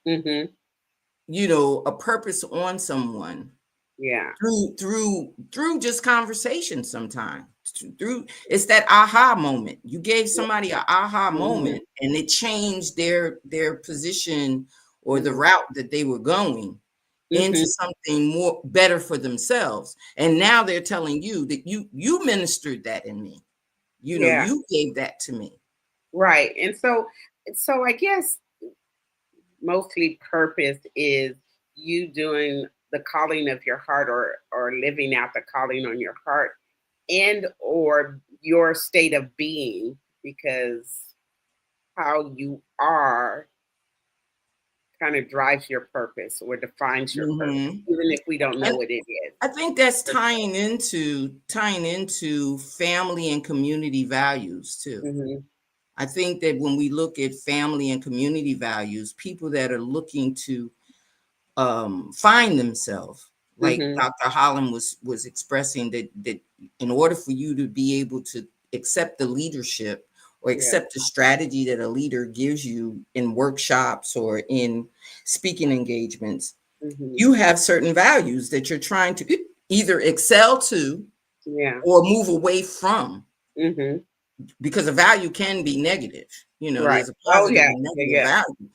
Mm-hmm. a purpose on someone Yeah. through just conversation sometimes. Through It's that aha moment. You gave somebody an aha Mm-hmm. moment and it changed their position or the Mm-hmm. route that they were going Mm-hmm. into something more better for themselves. And now they're telling you that you ministered that in me. Yeah. You gave that to me. Right. And so I guess mostly purpose is you doing the calling of your heart, or living out the calling on your heart, and or your state of being, because how you are kind of drives your purpose or defines your purpose, Mhm. even if we don't know And what it is. I think that's tying into family and community values too. Mm-hmm. I think that when we look at family and community values, people that are looking to find themselves, like Mm-hmm. Dr. Holland was expressing, that in order for you to be able to accept the leadership or Yeah. accept the strategy that a leader gives you in workshops or in speaking engagements, Mm-hmm. you have certain values that you're trying to either excel to Yeah. or move away from, Mm-hmm. because a value can be negative. Right. There's a Oh positive yeah. and negative Yeah. value.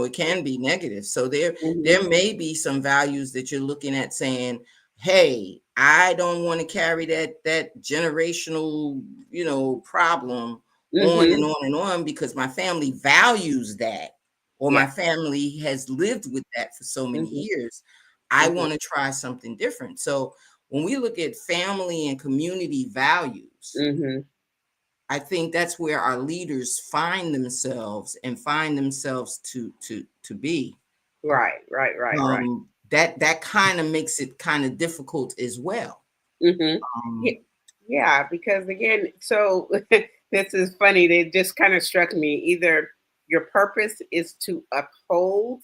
It can be negative. So there Mm-hmm. there may be some values that you're looking at saying, hey, I don't want to carry that generational, problem on Mm-hmm. and on and on because my family values that, or Yeah. my family has lived with that for so many Mm-hmm. years. I Mm-hmm. want to try something different. So when we look at family and community values, Mm-hmm. I think that's where our leaders find themselves and find themselves to be. Right. Right. Right. Right. That kind of makes it kind of difficult as well. Mm-hmm. Yeah, Um, yeah, because again, so this is funny. They just kind of struck me. Either your purpose is to uphold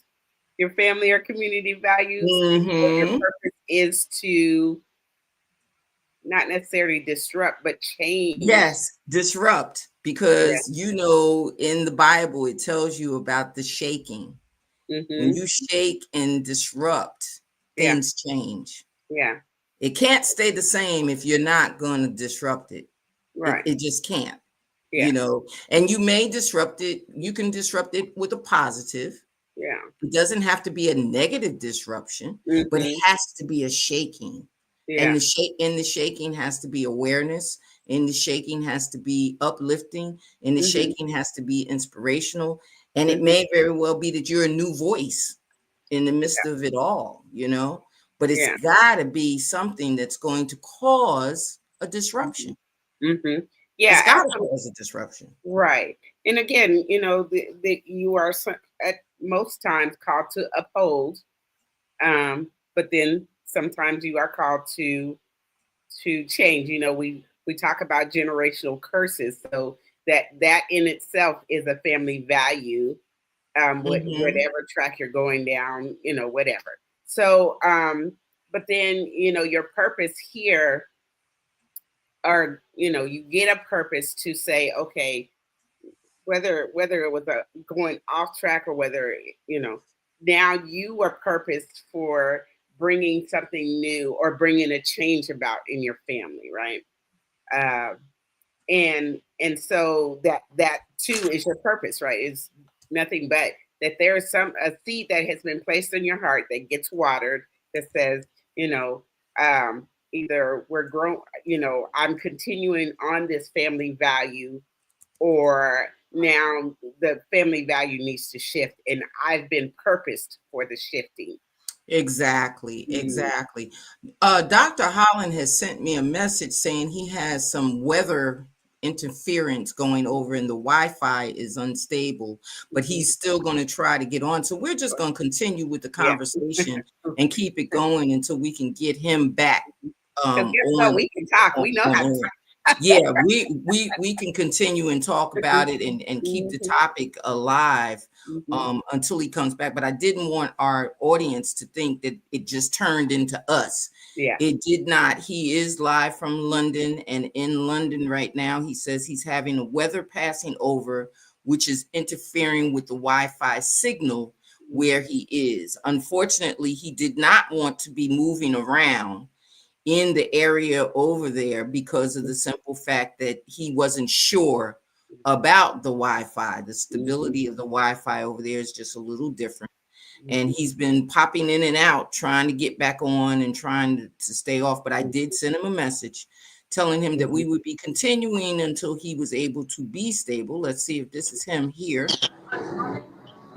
your family or community values, or your mhm. purpose is to not necessarily disrupt, but change. Yes, disrupt, Yeah. because in the Bible it tells you about the shaking. When Mm-hmm. you shake and disrupt, Yeah. things change. Yeah. It can't stay the same if you're not going to disrupt it. It, Right. it just can't. Yeah. And you may disrupt it. You can disrupt it with a positive. Yeah. It doesn't have to be a negative disruption, but it Mm-hmm. has to be a shaking. And Yeah. the shaking has to be awareness, and the shaking has to be uplifting, and the Mm-hmm. shaking has to be inspirational. And it Mm-hmm. may very well be that you're a new voice in the midst of it all. But it's Yeah. got to be something that's going to cause a disruption. Mm-hmm. It's Yeah. got to Absolutely. cause a disruption. Right. And again, you are at most times called to uphold, but then sometimes you are called to change. We talk about generational curses, so that in itself is a family value. Mhm. Whatever track you're going down, whatever. So, but then your purpose here, or you get a purpose to say, okay, whether it was going off track, or whether now you are purposed for bringing something new or bringing a change about in your family, right? uh, and so that too is your purpose, right? It's nothing but that there is a seed that has been placed in your heart that gets watered, that says, you know either we're grown, I'm continuing on this family value, or now the family value needs to shift, and I've been purposed for the shifting. Exactly, Mhm. exactly. Dr. Holland has sent me a message saying he has some weather interference going over and the Wi-Fi is unstable, but Mhm. he's still going to try to get on. So we're just going to continue with the Yeah. conversation and keep it going until we can get him back Because guess what? on We can talk. We know how to air. Yeah, we can continue and talk about it and keep the topic alive until he comes back. But I didn't want our audience to think that it just turned into us. Yeah. It did not. He is live from London, and in London right now, he says he's having a weather passing over, which is interfering with the Wi-Fi signal where he is. Unfortunately, he did not want to be moving around in the area over there because of the simple fact that he wasn't sure about the Wi-Fi. The stability of the Wi-Fi over there is just a little different. And he's been popping in and out, trying to get back on and trying to stay off. But I did send him a message telling him that we would be continuing until he was able to be stable. Let's see if this is him here.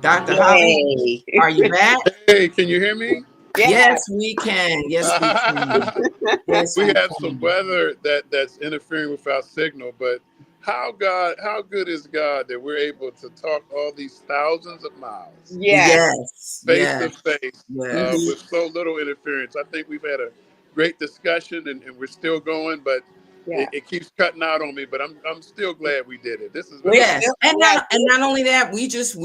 Dr. Holland, are you back? Hey, can you hear me? Yes, we can. Yes, we can. Yes, we we have can. some weather that's interfering with our signal, but how good is God that we're able to talk all these thousands of miles Yes, face to face yes. with so little interference? I think we've had a great discussion and we're still going, but it keeps cutting out on me, but I'm still glad we did it. This is and not only that, we just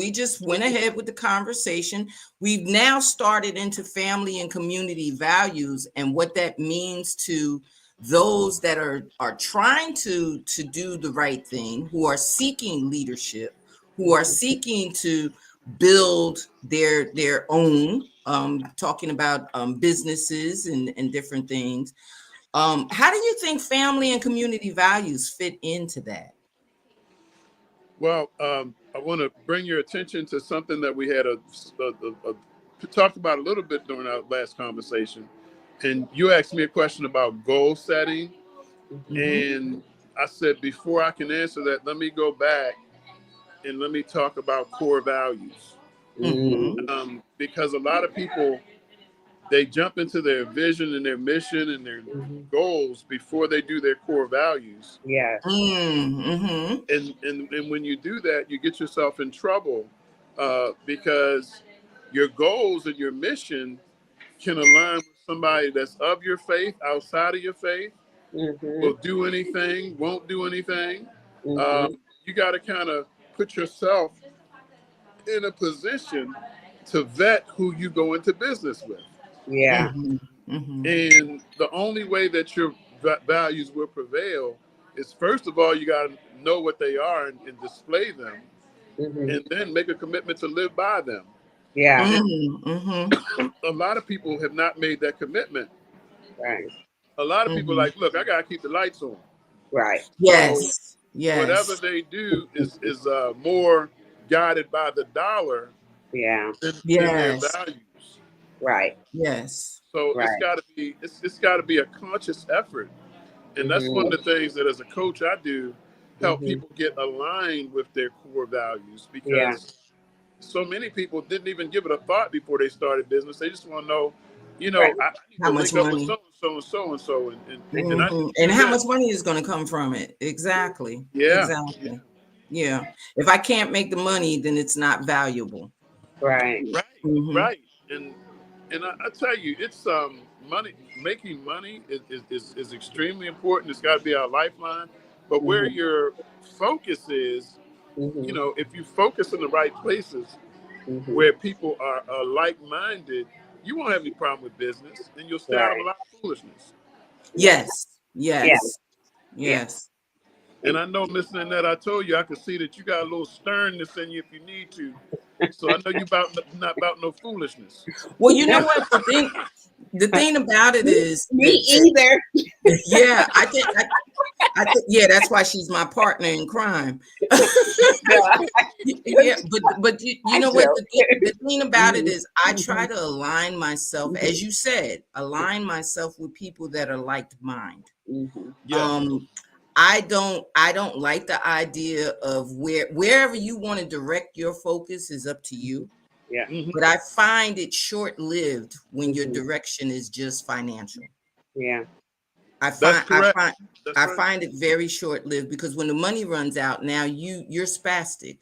went ahead with the conversation. We've now started into family and community values and what that means to those that are trying to do the right thing, who are seeking leadership, who are seeking to build their own, talking about businesses and different things. How do you think family and community values fit into that? Well, I want to bring your attention to something that we had talked about a little bit during our last conversation. And you asked me a question about goal setting. And I said, before I can answer that, let me go back and let me talk about core values. Because a lot of people, they jump into their vision and their mission and their goals before they do their core values. Yeah. And when you do that, you get yourself in trouble because your goals and your mission can align with somebody that's of your faith, outside of your faith, will do anything, won't do anything. You got to kind of put yourself in a position to vet who you go into business with. Yeah. And the only way that your values will prevail is, first of all, you got to know what they are and display them, and then make a commitment to live by them. Yeah. A lot of people have not made that commitment. Right. A lot of people are like, look, I got to keep the lights on. Right. Yes. So whatever they do is more guided by the dollar than their values. Right. Yes. So it's got to be a conscious effort. And that's one of the things that as a coach I do, help people get aligned with their core values, because so many people didn't even give it a thought before they started business. They just want to know, I need how to much link up money, with so and so and how much money is going to come from it. Exactly. Exactly. Yeah. If I can't make the money, then it's not valuable. Right. Right. And I tell you, it's money. Making money is extremely important. It's got to be our lifeline. But where your focus is, if you focus in the right places where people are like-minded, you won't have any problem with business, and you'll stay out of a lot of foolishness. Yes. And I know, Miss Nanette, I told you I could see that you got a little sternness in you if you need to. So I know you not about no foolishness. Well, you know what, the thing about it is, me either. Yeah, I think that's why she's my partner in crime. Yeah, but you know what, the thing about it is, I try to align myself, as you said, with people that are like-minded. I don't like the idea of wherever you want to direct your focus is up to you. Yeah. But I find it short-lived when your direction is just financial. Yeah. I find it very short-lived, because when the money runs out, now you're spastic.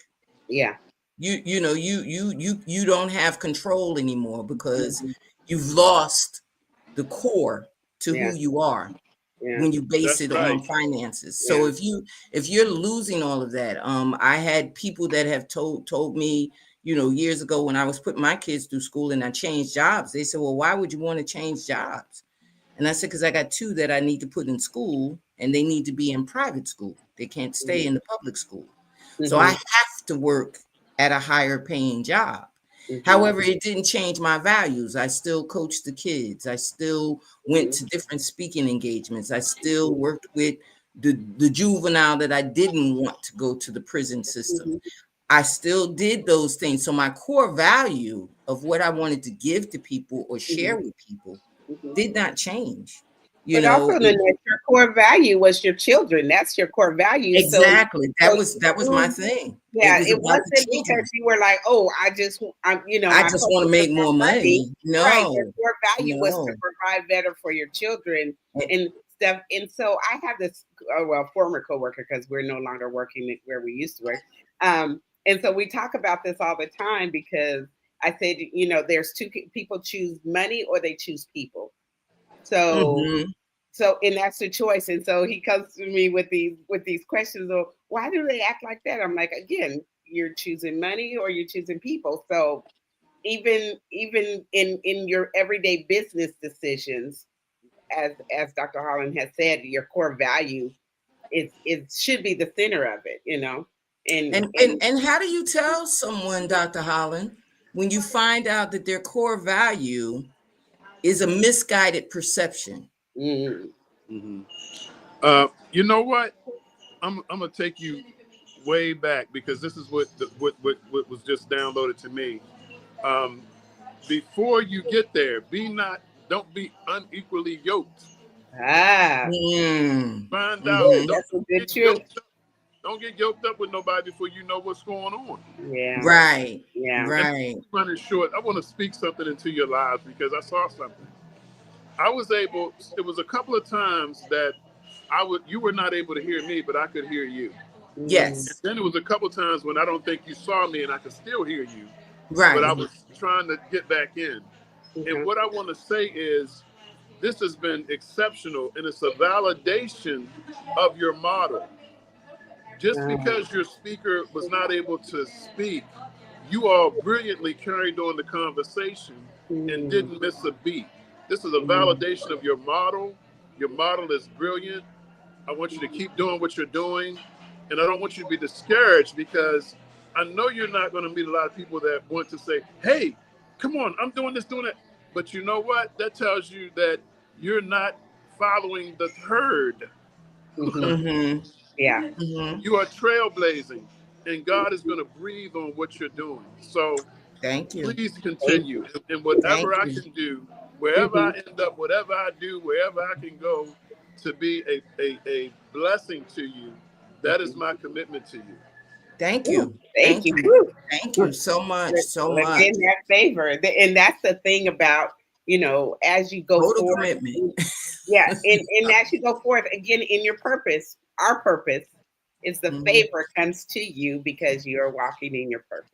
Yeah. You don't have control anymore, because you've lost the core to who you are Yeah. when you base That's it right. on finances. So if you're losing all of that, I had people that have told me, years ago when I was putting my kids through school and I changed jobs, they said, well, why would you want to change jobs? And I said, because I got two that I need to put in school and they need to be in private school. They can't stay in the public school. So I have to work at a higher paying job. However, it didn't change my values. I still coached the kids. I still went to different speaking engagements. I still worked with the juvenile that I didn't want to go to the prison system. I still did those things. So my core value of what I wanted to give to people or share with people did not change. But also, Nanette, your core value was your children. That's your core value. Exactly. That was my thing. Yeah, was it about the wasn't children. because you were like, oh, I just I just want to make more money. No, right. Your core value was to no. provide better for your children Eh, and stuff. And so I have this, former coworker, because we're no longer working where we used to work. And so we talk about this all the time because I said, there's two people choose money or they choose people. So and that's the choice. And so he comes to me with these questions of why do they act like that? I'm like, again, you're choosing money or you're choosing people. So even in your everyday business decisions, as Dr. Holland has said, your core value it should be the center of it, And how do you tell someone, Dr. Holland, when you find out that their core value is a misguided perception? You know what? I'm gonna take you way back because this is what was just downloaded to me. Um, before you get there, don't be unequally yoked. Find out. That's a good truth. Don't get yoked up with nobody before you know what's going on. Yeah. Right. Yeah. Right. Running short, I want to speak something into your lives because I saw something. It was a couple of times that you were not able to hear me, but I could hear you. Yes. And then it was a couple of times when I don't think you saw me and I could still hear you. Right. But I was trying to get back in. And what I want to say is this has been exceptional and it's a validation of your model. Just because your speaker was not able to speak, you all brilliantly carried on the conversation and didn't miss a beat. This is a validation of your model. Your model is brilliant. I want you to keep doing what you're doing. And I don't want you to be discouraged because I know you're not going to meet a lot of people that want to say, hey, come on, I'm doing this, doing that. But you know what? That tells you that you're not following the herd. Yeah. You are trailblazing, and God is going to breathe on what you're doing. So Thank you. please continue. And whatever I Thank you. can do, wherever I end up, whatever I do, wherever I can go to be a blessing to you, that is my commitment to you. Thank you. Thank you. Thank you so much. So much. In that favor. And that's the thing about, as you go Total forward. commitment. Yeah. And as you go forth, again, in your purpose, our purpose is the favor comes to you because you're walking in your purpose.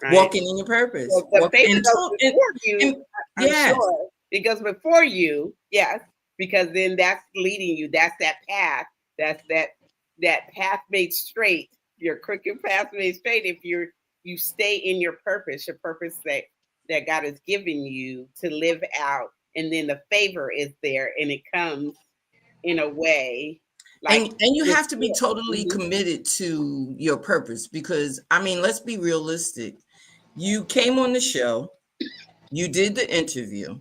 Right? Walking in your purpose. So the favor goes before you, I'm yes. sure. It goes before you, yes, because then that's leading you. That's that path. That's that path made straight. Your crooked path made straight. If you stay in your purpose that God has given you to live out, and then the favor is there, and it comes in a way. And you have to be totally committed to your purpose because, I mean, let's be realistic. You came on the show, you did the interview.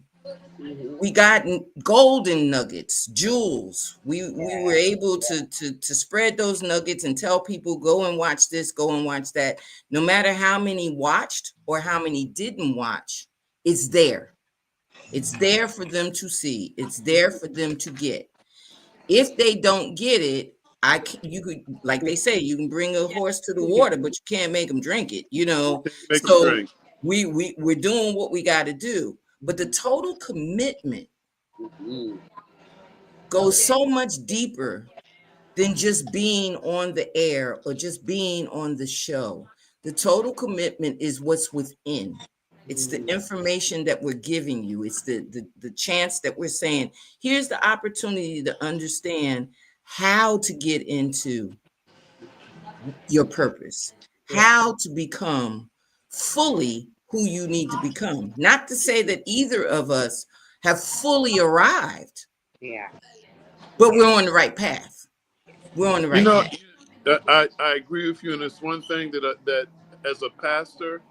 We got golden nuggets, jewels. We were able to spread those nuggets and tell people, go and watch this, go and watch that. No matter how many watched or how many didn't watch, it's there. It's there for them to see. It's there for them to get. If they don't get it, you could, like they say, you can bring a horse to the water, but you can't make them drink it, So we're doing what we got to do. But the total commitment goes so much deeper than just being on the air or just being on the show. The total commitment is what's within. It's the information that we're giving you. It's the chance that we're saying, here's the opportunity to understand how to get into your purpose, Yeah. how to become fully who you need to become. Not to say that either of us have fully arrived, Yeah. but we're on the right path. We're on the You right know, path. I agree with you, and it's one thing that as a pastor,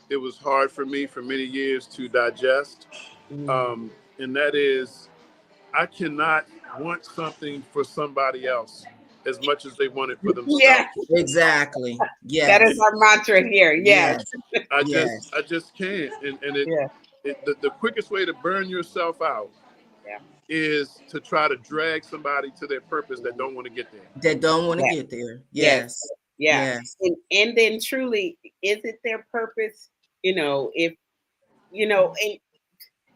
it was hard for me for many years to digest, Mm. and that is, I cannot want something for somebody else as much as they want it for Yeah. themselves. Exactly. That is Yes. our mantra here. Yes. Yes. Yes. I just can't, and Yeah. the quickest way to burn yourself out Yeah. is to try to drag somebody to their purpose that don't want to get there. That don't want to Yeah. get there. Yes. Yes. Yeah. Yes. And then truly, is it their purpose? If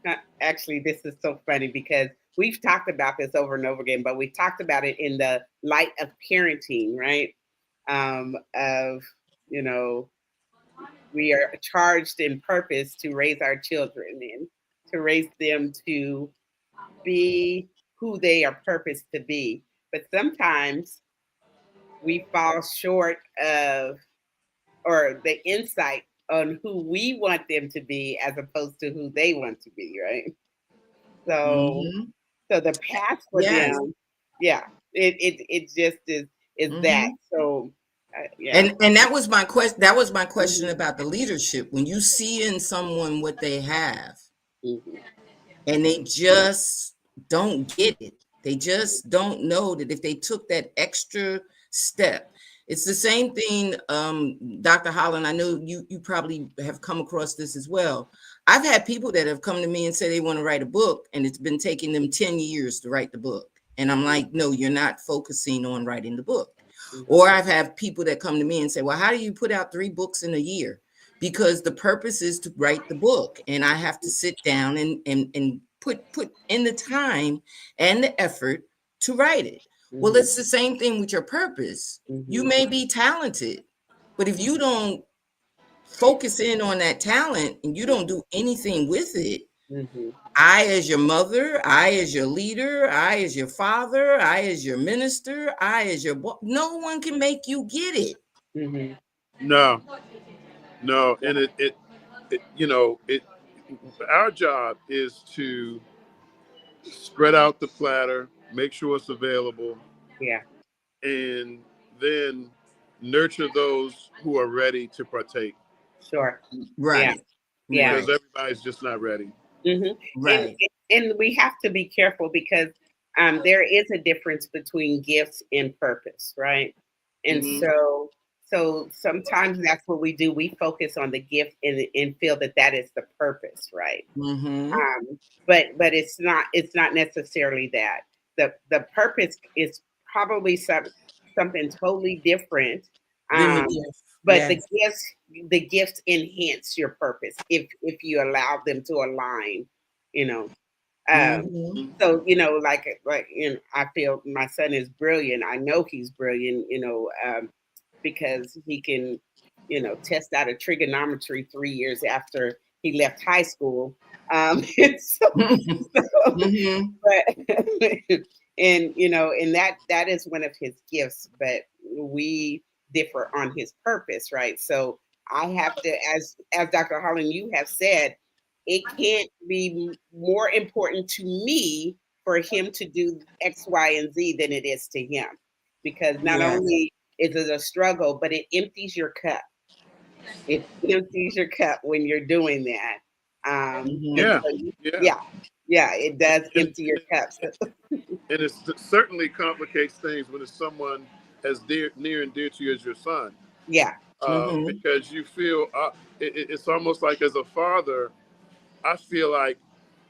and actually, this is so funny because we've talked about this over and over again, but we talked about it in the light of parenting, right? Of you know, we are charged in purpose to raise our children and to raise them to be who they are purposed to be. But sometimes we fall short of or the insight on who we want them to be as opposed to who they want to be, right? So Hmm. so the path for Yes. them, yeah, it just is that. Hmm. So yeah. And that was my question. That was my question about the leadership. When you see in someone what they have, Mm-hmm. and they just don't get it. They just don't know that if they took that extra step, it's the same thing. Dr. Holland, I know you probably have come across this as well. I've had people that have come to me and say they want to write a book, and it's been taking them 10 years to write the book. And I'm like, no, you're not focusing on writing the book. Mm-hmm. Or I've had people that come to me and say, well, how do you put out 3 books in a year? Because the purpose is to write the book, and I have to sit down and put in the time and the effort to write it. Well, Mm-hmm. it's the same thing with your purpose. You Mm-hmm. may be talented, but if you don't focus in on that talent and you don't do anything with it, Mm-hmm. I as your mother, I as your leader, I as your father, I as your minister, I as your no one can make you get it. Mm-hmm. No, no, and it it our job is to spread out the platter, make sure it's available, Yeah. and then nurture those who are ready to partake Sure. Yeah. Right. Yeah. because Right. everybody's just not ready. Hmm. And Right. and we have to be careful because there is a difference between gifts and purpose, right? And Hmm. so sometimes that's what we do. We focus on the gift and feel that that is the purpose, right? Mm-hmm. But it's not necessarily that. The purpose is probably something totally different. Then the Um, gift. but Yes. the gifts enhance your purpose if you allow them to align, you know. Um, Mm-hmm. so I feel my son is brilliant. I know he's brilliant, because he can, test out of trigonometry 3 years after he left high school. And Mm-hmm. but and that is one of his gifts, but we differ on his purpose, right? So I have to, as Dr. Holland, you have said, it can't be more important to me for him to do X, Y, and Z than it is to him, because not Yes. only is it a struggle, but it empties your cup. It empties your cup when you're doing that. And Mm-hmm. Yeah, so, yeah, yeah, yeah, it does and, empty your cup. and it certainly complicates things when it's someone as near and dear to you as your son, Yeah. Mm-hmm. because you feel it's almost like as a father, I feel like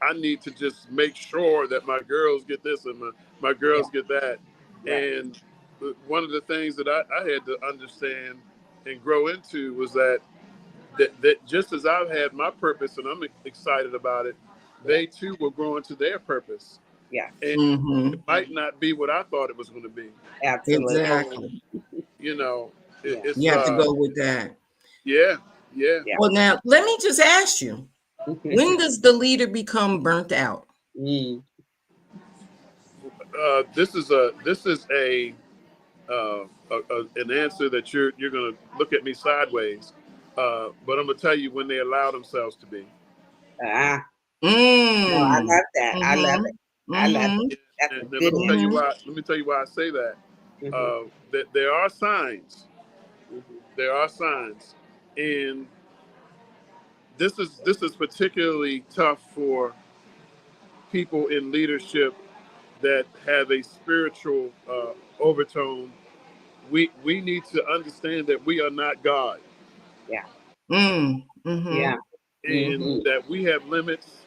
I need to just make sure that my girls get this and my Yeah. girls get that. Right. And one of the things that I had to understand and grow into was that just as I've had my purpose and I'm excited about it, Yeah. they too will grow into their purpose. Yeah. And it Mm-hmm. might not be what I thought it was going to be. Absolutely. So, Exactly. you know, Yeah. it's You have to go with that. yeah, Yeah. Yeah. Well, now let me just ask you, when does the leader become burnt out? Mm. This is an answer that you're going to look at me sideways, but I'm going to tell you when they allow themselves to be. Ah, no, I Mm. love that. I love it. Mm-hmm. I love it. Mm-hmm. That's a And good let me tell you Mm-hmm. why. Let me tell you why I say that. answer. That there are signs. Hmm. There are signs, and this is particularly tough for people in leadership that have a spiritual overtone. We need to understand that we are not God, Yeah. Mm. Mm-hmm. Yeah. and Hmm. that we have limits,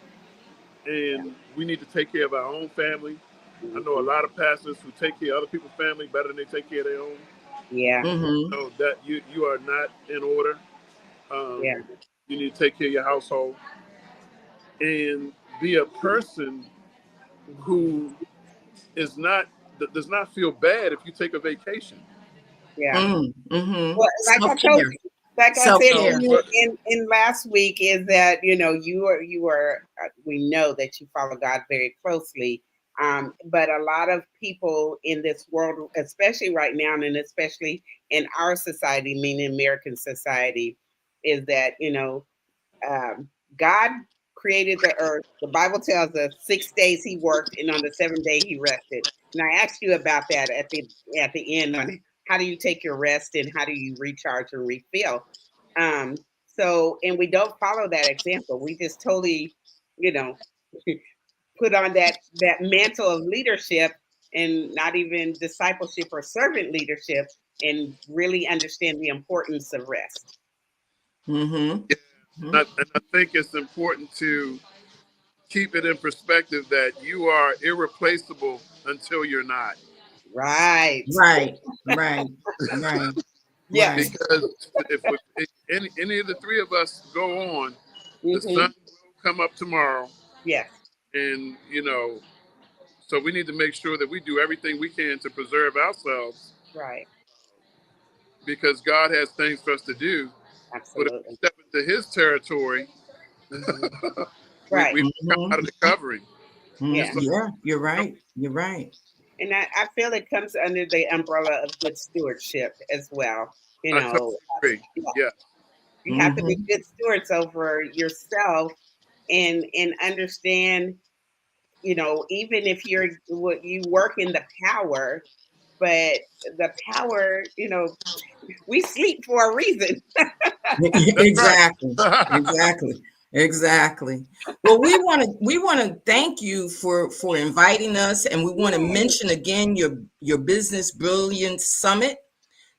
and we need to take care of our own family. I know a Hmm. lot of pastors who take care of other people's family better than they take care of their own. Yeah. Mm-hmm. So that you are not in order. Um, Yeah. you need to take care of your household and be a person who is not does not feel bad if you take a vacation. Yeah. Mm. Mm-hmm. Well, like I told Self-care. you, like I said to Self-care. No, you but in last week, is that you are we know that you follow God very closely. But a lot of people in this world, especially right now, and especially in our society, meaning American society, is that um, God created the earth. The Bible tells us 6 days He worked, and on the seventh day He rested. And I asked you about that at the end on how do you take your rest and how do you recharge and refill. And we don't follow that example. We just totally, you know, put on that mantle of leadership and not even discipleship or servant leadership, and really understand the importance of rest. Mm-hmm. yeah, and I think it's important to keep it in perspective that you are irreplaceable until you're not. Right. Right. Right. Right. Yes. Right. Because if any of the three of us go on, the Hmm. sun will come up tomorrow, Yes. and so we need to make sure that we do everything we can to preserve ourselves Right. because God has things for us to do. But if we Absolutely. step into His territory, Hmm. Right. we come Mm-hmm. out of the covering. Yeah. So Yeah, you're right. You're right. And I feel it comes under the umbrella of good stewardship as well. You I totally know, agree. yeah, Yeah, you have to be Mm-hmm. good stewards over yourself, and understand, even if you work in the power, but the power, we sleep for a reason. that's Exactly. right. Exactly. Exactly. Well, we want to thank you for inviting us, and we want to Yes. mention again your Business Brilliance Summit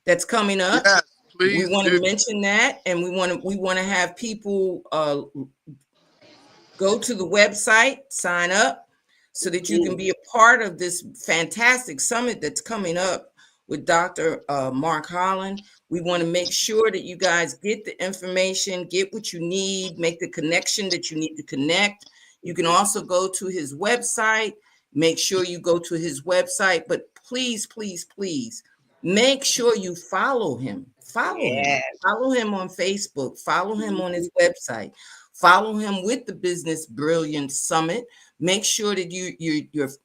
that's coming up. Yes, We please want do. to mention that, and we want to have people go to the website, sign up so that you can Mhm. be a part of this fantastic summit that's coming up with Dr. Mark Holland. We want to make sure that you guys get the information, get what you need, make the connection that you need to connect. You can also go to his website. Make sure you go to his website, but please, please, please make sure you follow him. Follow him. Yes. Follow him on Facebook. Follow him on Mhm. his website. Follow him with the Business Brilliance Summit. Make sure that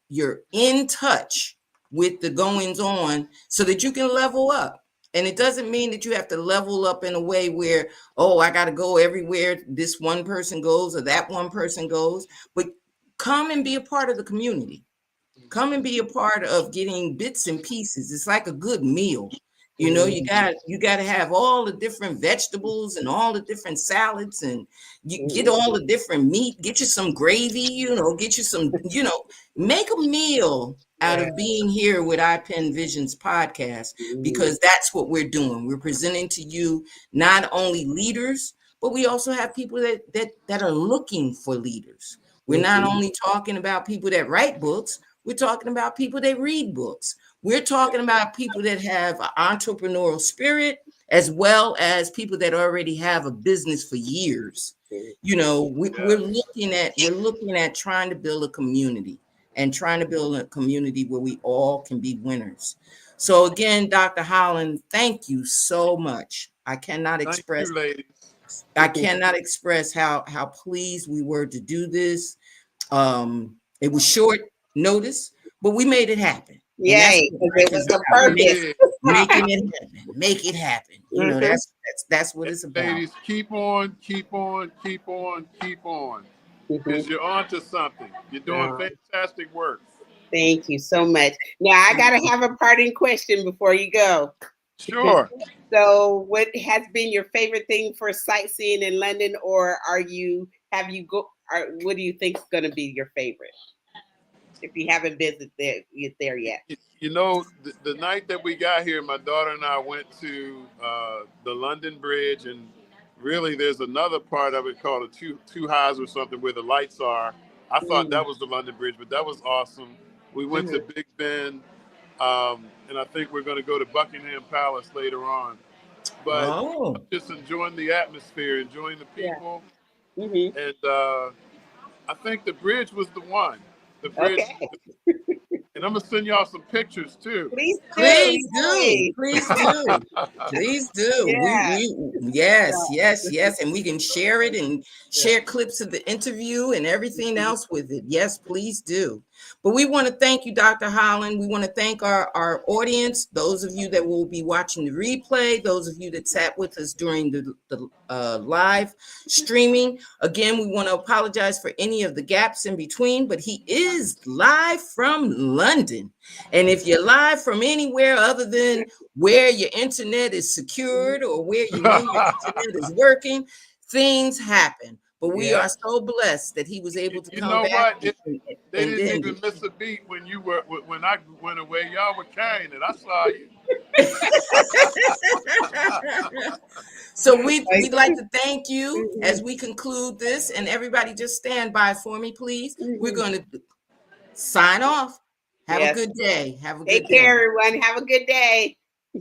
you're in touch with the goings on so that you can level up. And it doesn't mean that you have to level up in a way where, oh, I got to go everywhere this one person goes or that one person goes, but come and be a part of the community. Come and be a part of getting bits and pieces. It's like a good meal. You Mhm. got to have all the different vegetables and all the different salads, and you get Mhm. all the different meat, get you some gravy, get you some, make a meal out Yeah. of being here with iPen Visions podcast, Mhm. because that's what we're doing. We're presenting to you not only leaders, but we also have people that are looking for leaders. We're not Mhm. only talking about people that write books, we're talking about people that read books. We're talking about people that have an entrepreneurial spirit, as well as people that already have a business for years. We're Yes. looking at trying to build a community, and trying to build a community where we all can be winners. So again, Dr. Holland, thank you so much. I cannot Thank express you, ladies. I cannot express how pleased we were to do this. It was short notice, but we made it happen. And that's Yay, what because life it was is a about. purpose. Making it happen. Make it happen. You know, Mhm. that's what it's about. Ladies, keep on, keep on, keep on, keep on. Because you're on to something. You're doing fantastic work. Thank you so much. Now I gotta have a parting question before you go. Sure. So, what has been your favorite thing for sightseeing in London, or what do you think is going to be your favorite if you haven't visited there yet? You know, the night that we got here, my daughter and I went to the London Bridge, and really, there's another part of it called a two highs or something where the lights are. I thought that was the London Bridge, but that was awesome. We went to Big Ben, and I think we're going to go to Buckingham Palace later on. But just enjoying the atmosphere, enjoying the people, and I think the bridge was the one. The bridge. Okay. And I'm gonna send y'all some pictures too. Please do. Please do. Please do. Please do. Yeah. Yes. And we can share it and share clips of the interview and everything else with it. Yes, please do. But we want to thank you, Dr. Holland. We want to thank our audience, those of you that will be watching the replay, those of you that sat with us during the live streaming. Again, we want to apologize for any of the gaps in between, but he is live from London. And if you're live from anywhere other than where your internet is secured or where you know your internet is working, things happen. But we are so blessed that he was able to come back. What? They didn't even miss a beat when I went away. Y'all were carrying it. I saw you. So we'd like to thank you as we conclude this, and everybody just stand by for me, please. We're going to sign off. Have a good day. Have a good day. Take care, everyone. Have a good day.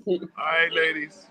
All right, ladies.